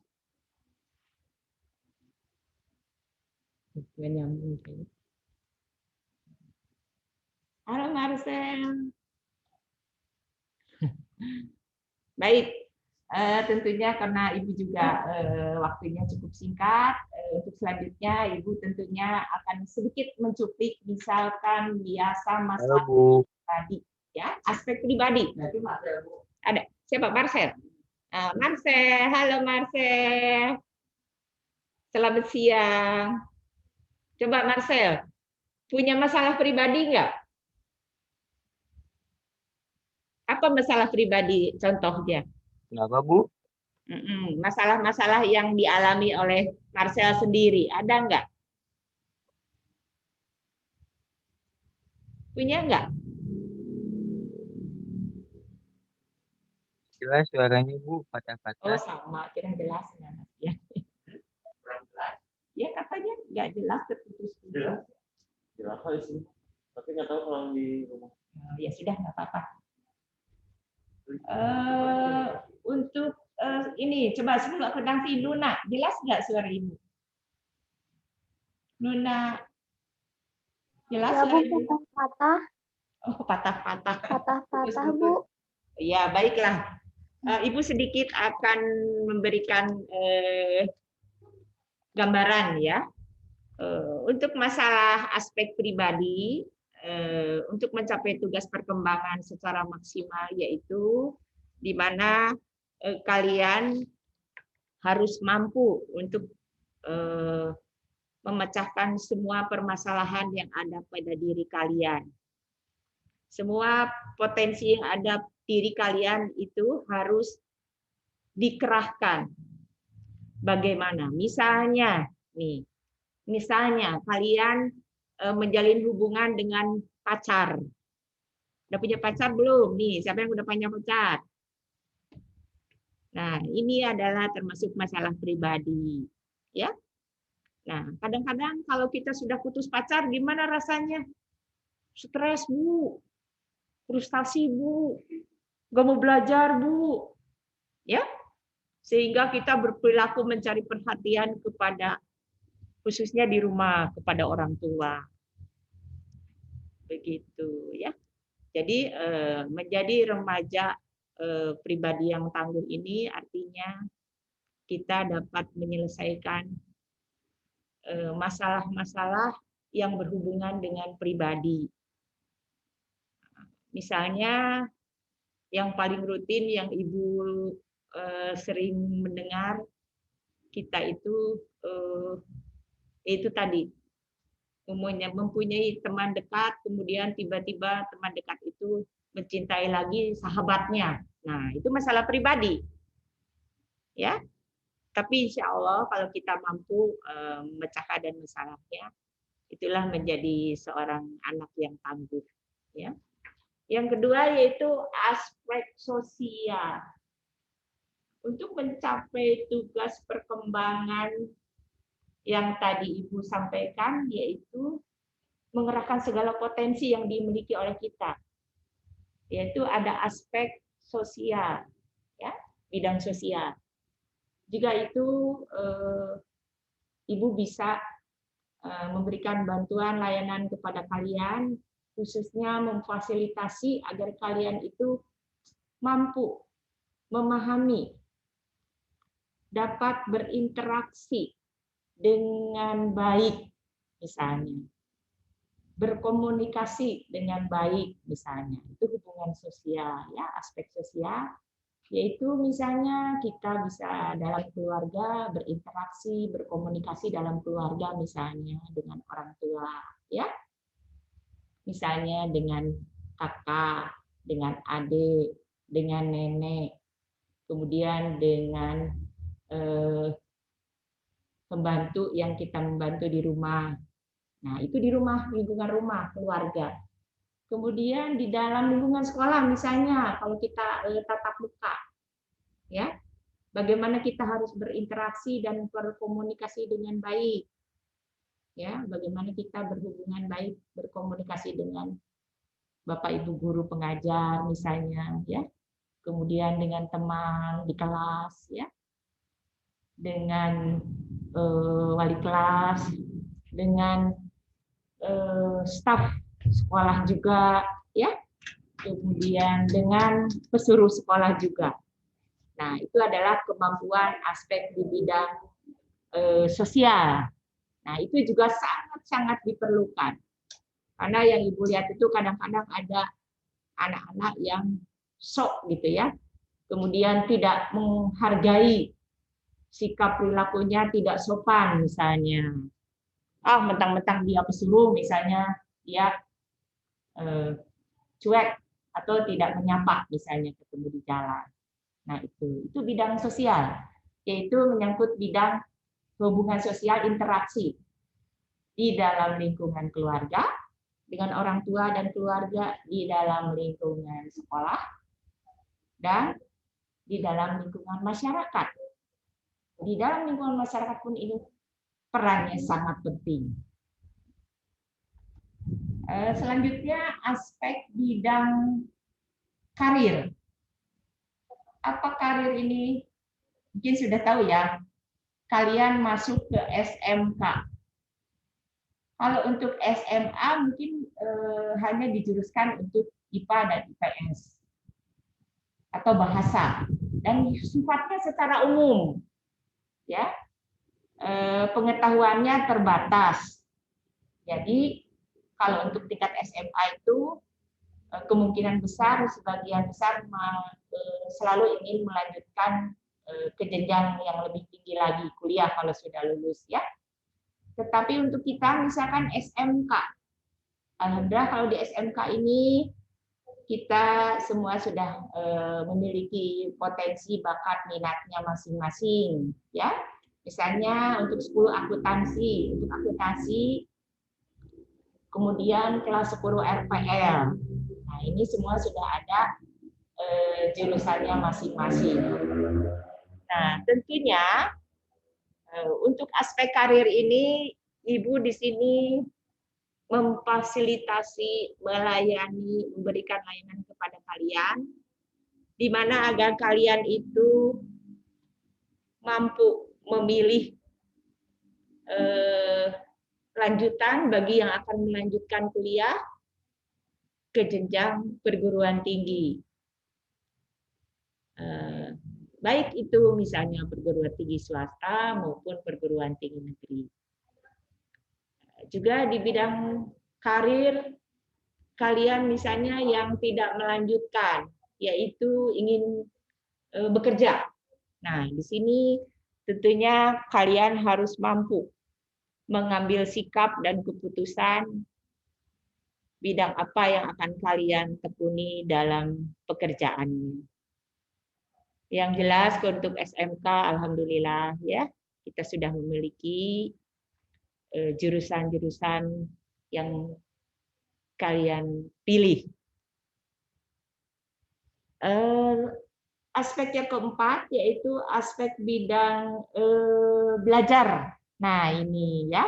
Nggak nyambung kayaknya. Halo Marcel. Baik, tentunya karena Ibu juga waktunya cukup singkat, untuk selanjutnya Ibu tentunya akan sedikit mencuplik misalkan biasa masalah pribadi, ya aspek pribadi. Ada siapa? Marcel. Marcel, halo Marcel. Selamat siang. Coba Marcel, punya masalah pribadi nggak? Apa masalah pribadi contohnya? Kenapa, Bu? Masalah-masalah yang dialami oleh Marcel sendiri, ada nggak? Punya nggak? Jelas suaranya Bu, Oh patah-patah. sama, kira jelas ya. Ya katanya nggak jelas, terputus-putus. Jelas. Jelas kali sih. Tapi nggak tahu kalau di rumah. Ya sudah nggak apa-apa. Untuk ini coba sebelum aku nanti Luna, jelas nggak suara Ibu? Luna, jelas Ya suara Bu, Ibu? patah-patah. Oh patah-patah. Patah-patah Bu. Ya baiklah. Ibu sedikit akan memberikan gambaran ya. Untuk masalah aspek pribadi, untuk mencapai tugas perkembangan secara maksimal yaitu di mana kalian harus mampu untuk memecahkan semua permasalahan yang ada pada diri kalian. Semua potensi yang ada diri kalian itu harus dikerahkan. Bagaimana? Misalnya kalian menjalin hubungan dengan pacar. Udah punya pacar belum? Nih, siapa yang udah punya pacar? Nah, ini adalah termasuk masalah pribadi, ya. Nah, kadang-kadang kalau kita sudah putus pacar, gimana rasanya? Stres, Bu. Frustasi, Bu. Gak mau belajar, Bu. Ya. Sehingga kita berperilaku mencari perhatian kepada khususnya di rumah kepada orang tua. Begitu, ya. Jadi menjadi remaja pribadi yang tangguh ini artinya kita dapat menyelesaikan masalah-masalah yang berhubungan dengan pribadi. Misalnya yang paling rutin yang Ibu sering mendengar kita itu tadi mempunyai teman dekat, kemudian tiba-tiba teman dekat itu mencintai lagi sahabatnya. Nah, itu masalah pribadi. Ya. Tapi insya Allah kalau kita mampu memecahkan dan masalahnya, itulah menjadi seorang anak yang tangguh. Ya. Yang kedua yaitu aspek sosial. untuk mencapai tugas perkembangan yang tadi Ibu sampaikan, yaitu mengerahkan segala potensi yang dimiliki oleh kita, yaitu ada aspek sosial, ya, bidang sosial. Jika itu Ibu bisa memberikan bantuan layanan kepada kalian, khususnya memfasilitasi agar kalian itu mampu memahami, dapat berinteraksi dengan baik, misalnya berkomunikasi dengan baik, misalnya itu hubungan sosial, ya, aspek sosial, yaitu misalnya kita bisa dalam keluarga berinteraksi, berkomunikasi dalam keluarga, misalnya dengan orang tua, ya, misalnya dengan kakak, dengan adik, dengan nenek, kemudian dengan pembantu yang kita membantu di rumah. Nah, itu di rumah, lingkungan rumah, keluarga. Kemudian di dalam lingkungan sekolah, misalnya kalau kita tatap muka, ya, bagaimana kita harus berinteraksi dan berkomunikasi dengan baik, ya, bagaimana kita berhubungan baik, berkomunikasi dengan Bapak Ibu guru pengajar, misalnya, ya, kemudian dengan teman di kelas, ya, dengan wali kelas, dengan staf sekolah juga, ya, kemudian dengan pesuruh sekolah juga. Nah, itu adalah kemampuan aspek di bidang sosial. Nah, itu juga sangat-sangat diperlukan. Karena yang Ibu lihat itu kadang-kadang ada anak-anak yang sok gitu, ya, kemudian tidak menghargai, sikap perilakunya tidak sopan, misalnya. Mentang-mentang dia pesuruh, misalnya dia cuek atau tidak menyapa, misalnya ketemu di jalan. Nah, itu bidang sosial, yaitu menyangkut bidang hubungan sosial, interaksi di dalam lingkungan keluarga dengan orang tua dan keluarga, di dalam lingkungan sekolah, dan di dalam lingkungan masyarakat. Di dalam lingkungan masyarakat pun ini perannya sangat penting. Selanjutnya aspek bidang karir. Apa karir ini? Mungkin sudah tahu, ya. Kalian masuk ke SMK. Kalau untuk SMA mungkin hanya dijuruskan untuk IPA dan IPS atau bahasa, dan sifatnya secara umum, ya. Pengetahuannya terbatas. Jadi kalau untuk tingkat SMA itu kemungkinan besar, sebagian besar selalu ingin melanjutkan ke jenjang yang lebih tinggi lagi, kuliah kalau sudah lulus, ya. Tetapi untuk kita misalkan SMK, alhamdulillah kalau di SMK ini kita semua sudah memiliki potensi, bakat, minatnya masing-masing, ya. Misalnya untuk 10 akuntansi, untuk akuntansi, kemudian kelas 10 RPL. Nah, ini semua sudah ada jurusannya masing-masing. Nah, tentunya untuk aspek karir ini, Ibu di sini memfasilitasi, melayani, memberikan layanan kepada kalian, di mana agar kalian itu mampu memilih lanjutan bagi yang akan melanjutkan kuliah ke jenjang perguruan tinggi. Baik itu misalnya perguruan tinggi swasta maupun perguruan tinggi negeri. Juga di bidang karir, kalian misalnya yang tidak melanjutkan, yaitu ingin bekerja. Nah, di sini tentunya kalian harus mampu mengambil sikap dan keputusan bidang apa yang akan kalian tekuni dalam pekerjaannya. Yang jelas untuk SMK, alhamdulillah, ya, kita sudah memiliki jurusan-jurusan yang kalian pilih. aspek yang keempat yaitu aspek bidang belajar. Nah, ini ya.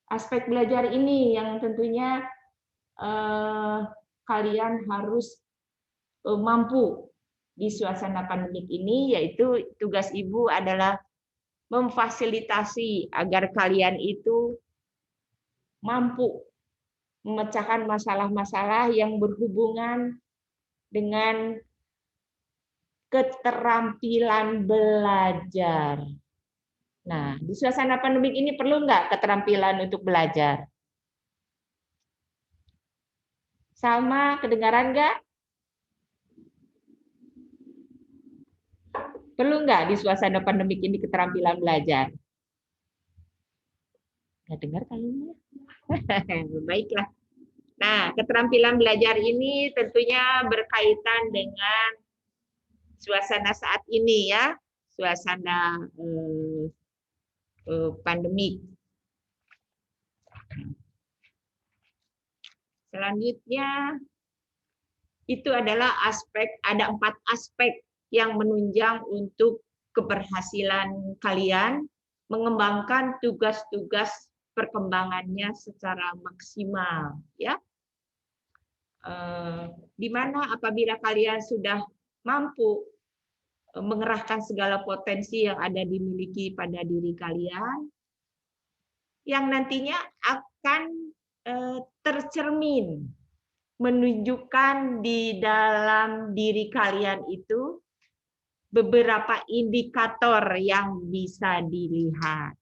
Aspek belajar ini yang tentunya kalian harus mampu di suasana pandemik ini, yaitu tugas Ibu adalah memfasilitasi agar kalian itu mampu memecahkan masalah-masalah yang berhubungan dengan keterampilan belajar. Nah, di suasana pandemik ini perlu nggak keterampilan untuk belajar? Sama, kedengaran nggak? Perlu nggak di suasana pandemik ini keterampilan belajar? Nggak dengar kayaknya. Baiklah. Nah, keterampilan belajar ini tentunya berkaitan dengan suasana saat ini ya, suasana pandemik. Selanjutnya itu adalah ada 4 aspek yang menunjang untuk keberhasilan kalian mengembangkan tugas-tugas perkembangannya secara maksimal, ya. Di mana apabila kalian sudah mampu mengerahkan segala potensi yang ada dimiliki pada diri kalian, yang nantinya akan tercermin menunjukkan di dalam diri kalian itu beberapa indikator yang bisa dilihat,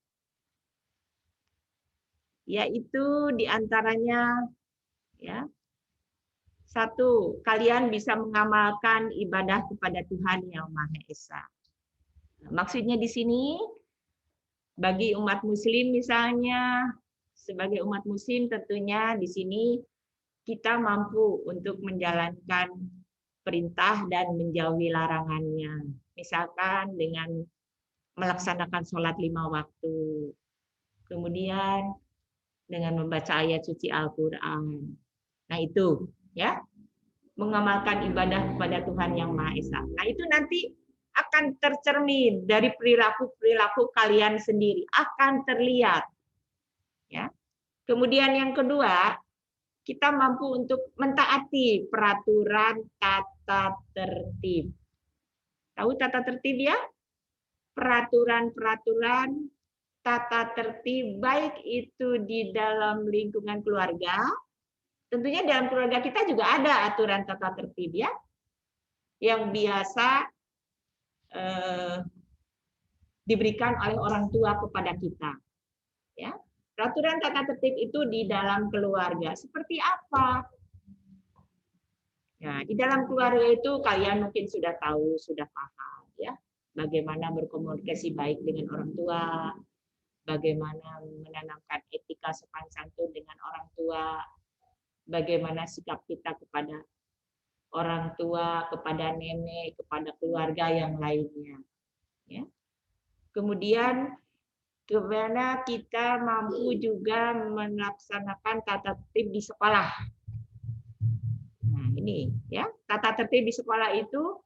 yaitu diantaranya ya, 1, kalian bisa mengamalkan ibadah kepada Tuhan Yang Maha Esa. Maksudnya di sini bagi umat Muslim misalnya, sebagai umat Muslim tentunya di sini kita mampu untuk menjalankan perintah dan menjauhi larangannya. Misalkan dengan melaksanakan sholat 5 waktu, kemudian dengan membaca ayat suci Al-Quran. Nah itu ya, mengamalkan ibadah kepada Tuhan Yang Maha Esa. Nah itu nanti akan tercermin dari perilaku kalian sendiri, akan terlihat. Ya. Kemudian yang kedua, kita mampu untuk mentaati peraturan tata tertib. Tahu tata tertib ya? Peraturan-peraturan tata tertib, baik itu di dalam lingkungan keluarga, tentunya dalam keluarga kita juga ada aturan tata tertib ya, yang biasa diberikan oleh orang tua kepada kita. Ya. Peraturan tata tertib itu di dalam keluarga seperti apa? Nah, di dalam keluarga itu kalian mungkin sudah tahu, sudah paham ya, bagaimana berkomunikasi baik dengan orang tua, bagaimana menanamkan etika sopan santun dengan orang tua, bagaimana sikap kita kepada orang tua, kepada nenek, kepada keluarga yang lainnya. Ya. Kemudian bagaimana kita mampu juga melaksanakan tata tertib di sekolah. Nah, ini ya, tata tertib di sekolah itu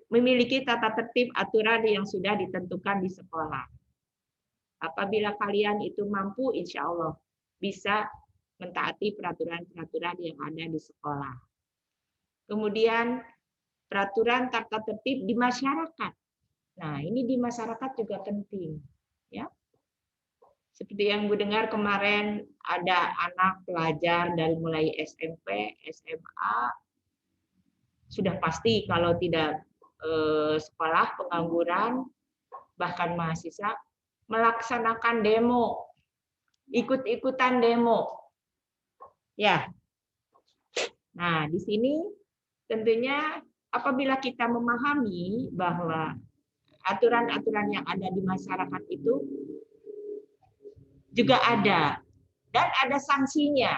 memiliki tata tertib aturan yang sudah ditentukan di sekolah. Apabila kalian itu mampu, insya Allah bisa mentaati peraturan-peraturan yang ada di sekolah. Kemudian peraturan tata tertib di masyarakat. Nah, ini di masyarakat juga penting. Ya. Seperti yang Bu dengar kemarin, ada anak pelajar dari mulai SMP, SMA, sudah pasti kalau tidak sekolah, pengangguran, bahkan mahasiswa, melaksanakan demo, ikut-ikutan demo. Ya. Nah, di sini tentunya apabila kita memahami bahwa aturan-aturan yang ada di masyarakat itu juga ada, dan ada sanksinya.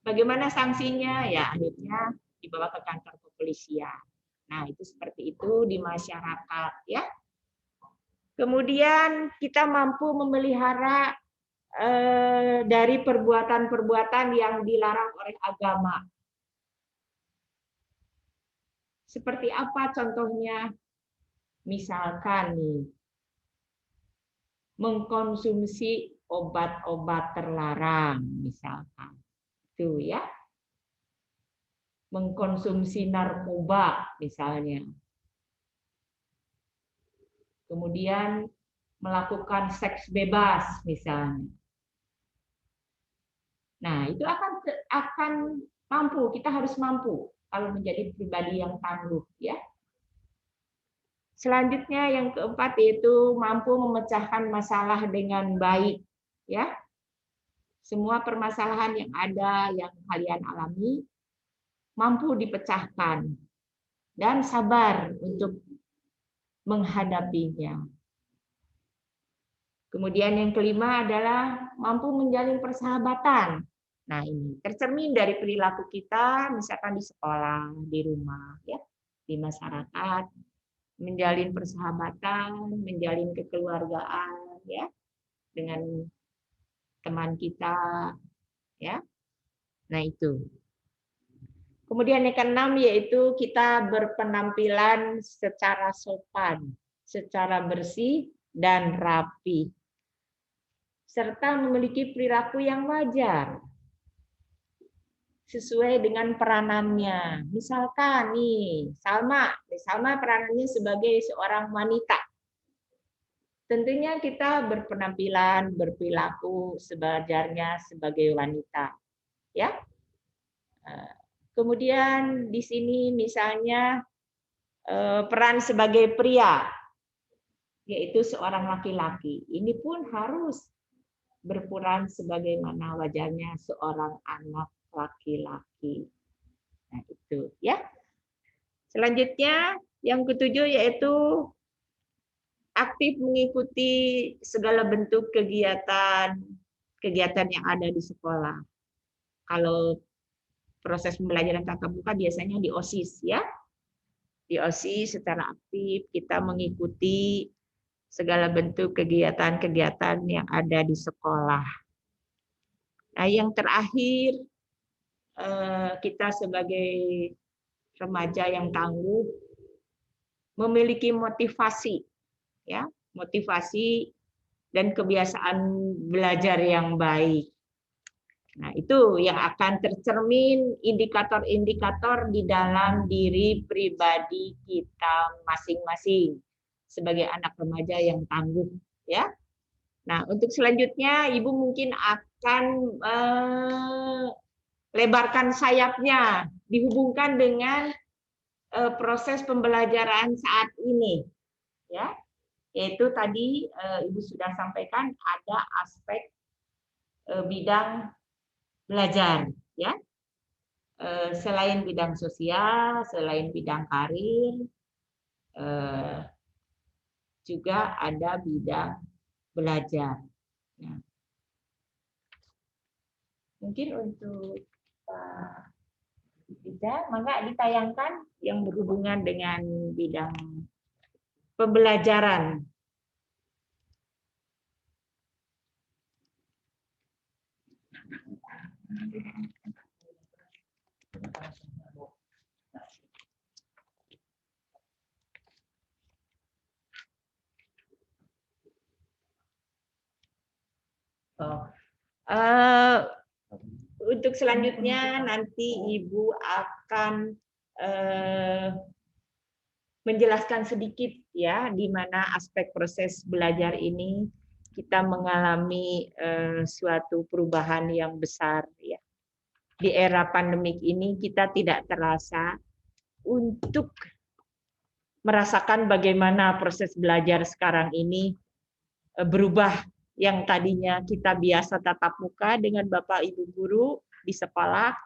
Bagaimana sanksinya? Ya akhirnya dibawa ke kantor kepolisian. Nah itu seperti itu di masyarakat ya. Kemudian kita mampu memelihara dari perbuatan-perbuatan yang dilarang oleh agama. Seperti apa contohnya? Misalkan nih, mengkonsumsi obat-obat terlarang, misalkan. Itu ya. Mengkonsumsi narkoba, misalnya. Kemudian melakukan seks bebas, misalnya. Nah, itu akan mampu, kita harus mampu kalau menjadi pribadi yang tangguh, ya. Selanjutnya yang keempat yaitu mampu memecahkan masalah dengan baik, ya. Semua permasalahan yang ada yang kalian alami mampu dipecahkan dan sabar untuk menghadapinya. Kemudian yang kelima adalah mampu menjalin persahabatan. Nah, ini tercermin dari perilaku kita, misalkan di sekolah, di rumah, ya, di masyarakat, menjalin persahabatan, menjalin kekeluargaan, ya, dengan teman kita, ya. Nah, itu. Kemudian yang keenam yaitu kita berpenampilan secara sopan, secara bersih dan rapi, serta memiliki perilaku yang wajar sesuai dengan peranannya. Misalkan nih, Salma peranannya sebagai seorang wanita. Tentunya kita berpenampilan, berperilaku sewajarnya sebagai wanita, ya. Kemudian di sini misalnya peran sebagai pria, yaitu seorang laki-laki. Ini pun harus berperan sebagaimana wajarnya seorang anak laki-laki. Nah, itu ya. Selanjutnya yang ketujuh yaitu aktif mengikuti segala bentuk kegiatan yang ada di sekolah. Kalau proses pembelajaran tatap muka biasanya di OSIS, ya. Di OSIS secara aktif kita mengikuti segala bentuk kegiatan-kegiatan yang ada di sekolah. Nah, yang terakhir kita sebagai remaja yang tangguh memiliki motivasi, ya, motivasi dan kebiasaan belajar yang baik. Nah, itu yang akan tercermin indikator-indikator di dalam diri pribadi kita masing-masing sebagai anak remaja yang tangguh, ya. Nah, untuk selanjutnya Ibu mungkin akan lebarkan sayapnya dihubungkan dengan proses pembelajaran saat ini, ya. Yaitu tadi Ibu sudah sampaikan ada aspek bidang belajar, ya. Selain bidang sosial, selain bidang karir, juga ada bidang belajar. Nah, mungkin untuk Pak Ida, maka ditayangkan yang berhubungan dengan bidang pembelajaran. Untuk selanjutnya nanti Ibu akan menjelaskan sedikit, ya, di mana aspek proses belajar ini kita mengalami suatu perubahan yang besar, ya. Di era pandemik ini kita tidak terasa untuk merasakan bagaimana proses belajar sekarang ini berubah. Yang tadinya kita biasa tatap muka dengan Bapak Ibu guru di sekolah,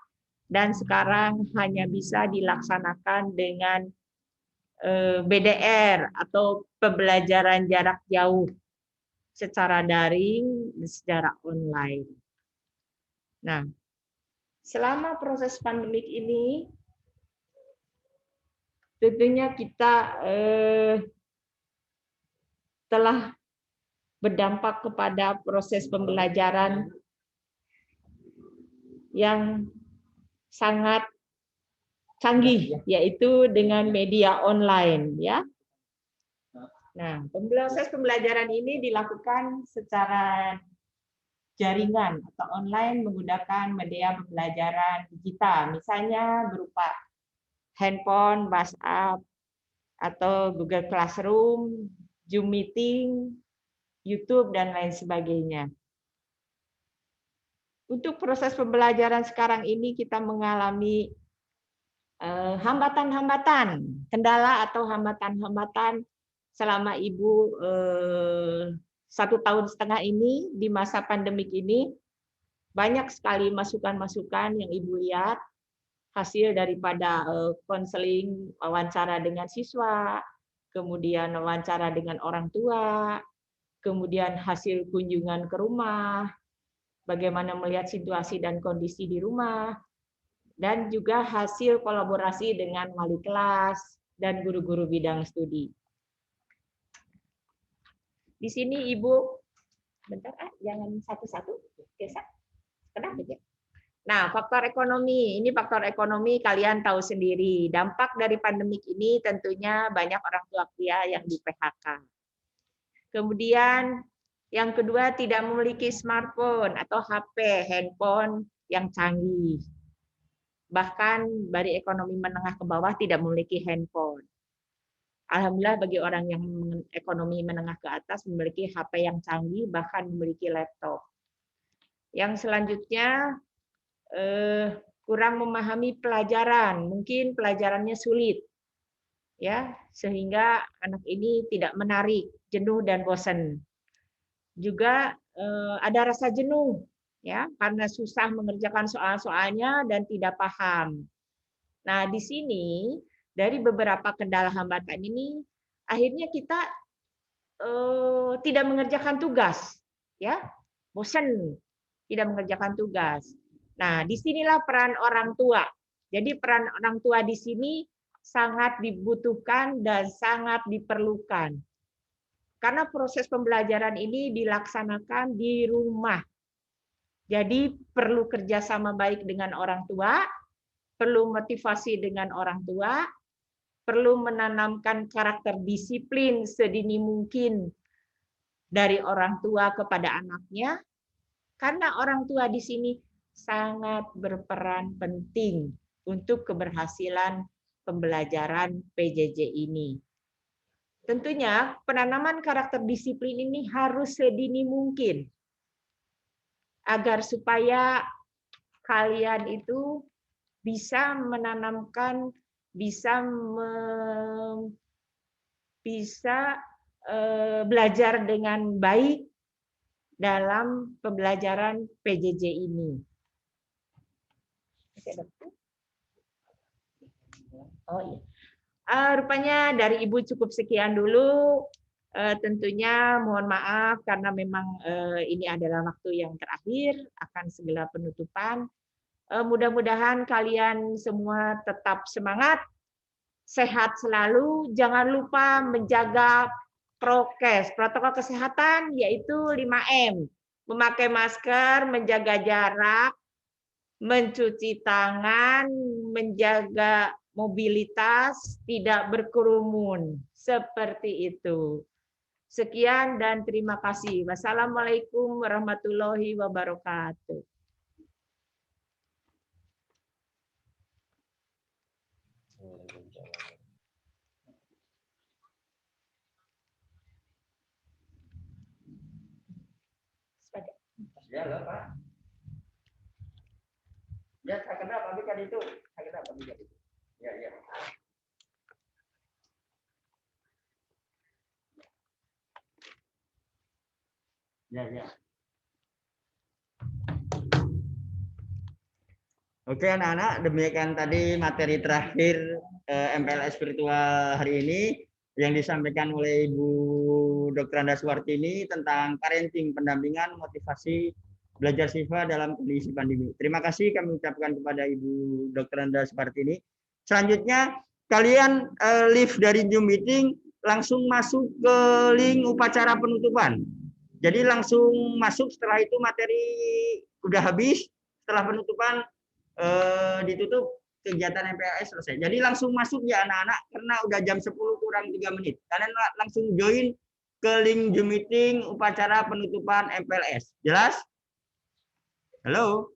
dan sekarang hanya bisa dilaksanakan dengan BDR atau pembelajaran jarak jauh secara daring, secara online. Nah, selama proses pandemik ini tentunya kita telah berdampak kepada proses pembelajaran yang sangat canggih, yaitu dengan media online, ya. Nah, proses pembelajaran ini dilakukan secara jaringan atau online menggunakan media pembelajaran digital, misalnya berupa handphone, WhatsApp, atau Google Classroom, Zoom Meeting, YouTube, dan lain sebagainya. Untuk proses pembelajaran sekarang ini kita mengalami hambatan-hambatan, kendala atau hambatan-hambatan selama Ibu 1,5 tahun ini di masa pandemik ini. Banyak sekali masukan-masukan yang Ibu lihat hasil daripada konseling, wawancara dengan siswa, kemudian wawancara dengan orang tua, kemudian hasil kunjungan ke rumah, bagaimana melihat situasi dan kondisi di rumah, dan juga hasil kolaborasi dengan wali kelas dan guru-guru bidang studi. Di sini Ibu, bentar, jangan satu-satu, geser. Kenapa ya? Nah, faktor ekonomi, ini faktor ekonomi kalian tahu sendiri. Dampak dari pandemik ini tentunya banyak orang tua pria yang di PHK. Kemudian yang kedua, tidak memiliki smartphone atau HP, handphone yang canggih. Bahkan dari ekonomi menengah ke bawah tidak memiliki handphone. Alhamdulillah bagi orang yang ekonomi menengah ke atas memiliki HP yang canggih, bahkan memiliki laptop. Yang selanjutnya kurang memahami pelajaran, mungkin pelajarannya sulit, ya, sehingga anak ini tidak menarik, jenuh dan bosan. Juga ada rasa jenuh, ya, karena susah mengerjakan soal-soalnya dan tidak paham. Nah, di sini dari beberapa kendala hambatan ini akhirnya kita tidak mengerjakan tugas, ya, bosan tidak mengerjakan tugas. Nah, disinilah peran orang tua. Jadi peran orang tua di sini sangat dibutuhkan dan sangat diperlukan. Karena proses pembelajaran ini dilaksanakan di rumah. Jadi perlu kerjasama baik dengan orang tua, perlu motivasi dengan orang tua, perlu menanamkan karakter disiplin sedini mungkin dari orang tua kepada anaknya, karena orang tua di sini sangat berperan penting untuk keberhasilan pembelajaran PJJ ini. Tentunya penanaman karakter disiplin ini harus sedini mungkin agar supaya kalian itu bisa menanamkan, bisa belajar dengan baik dalam pembelajaran PJJ ini. Oh iya. Rupanya dari Ibu cukup sekian dulu. Tentunya mohon maaf karena memang ini adalah waktu yang terakhir akan segala penutupan. Mudah-mudahan kalian semua tetap semangat, sehat selalu. Jangan lupa menjaga prokes, protokol kesehatan, yaitu 5M. Memakai masker, menjaga jarak, mencuci tangan, menjaga mobilitas, tidak berkerumun. Seperti itu. Sekian dan terima kasih. Wassalamualaikum warahmatullahi wabarakatuh. Ya, loh, Pak. Ya, saya kenal Pak Bikan itu. Saya kenal Pak Bikan itu. Ya, ya. Ya, ya. Oke, anak-anak, demikian tadi materi terakhir MPLS virtual hari ini yang disampaikan oleh Ibu Dr. Anda Suwartini tentang parenting, pendampingan, motivasi belajar siswa dalam kondisi pandemi. Terima kasih kami ucapkan kepada Ibu Dr. Anda Suwartini. Selanjutnya, kalian live dari Zoom meeting langsung masuk ke link upacara penutupan. Jadi langsung masuk, setelah itu materi udah habis, setelah penutupan ditutup, kegiatan MPLS selesai. Jadi langsung masuk ya anak-anak, karena udah jam 10 kurang 3 menit. Kalian langsung join ke link Zoom meeting upacara penutupan MPLS. Jelas? Halo?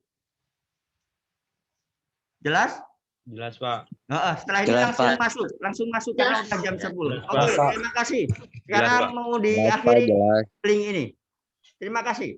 Jelas? Jelas, Pak. Setelah ini Jelas, langsung masuk karena udah jam 10. Oke, Jelas, Pak. terima kasih. Jelas, Sekarang Pak. mau diakhiri jelas. link ini. Terima kasih.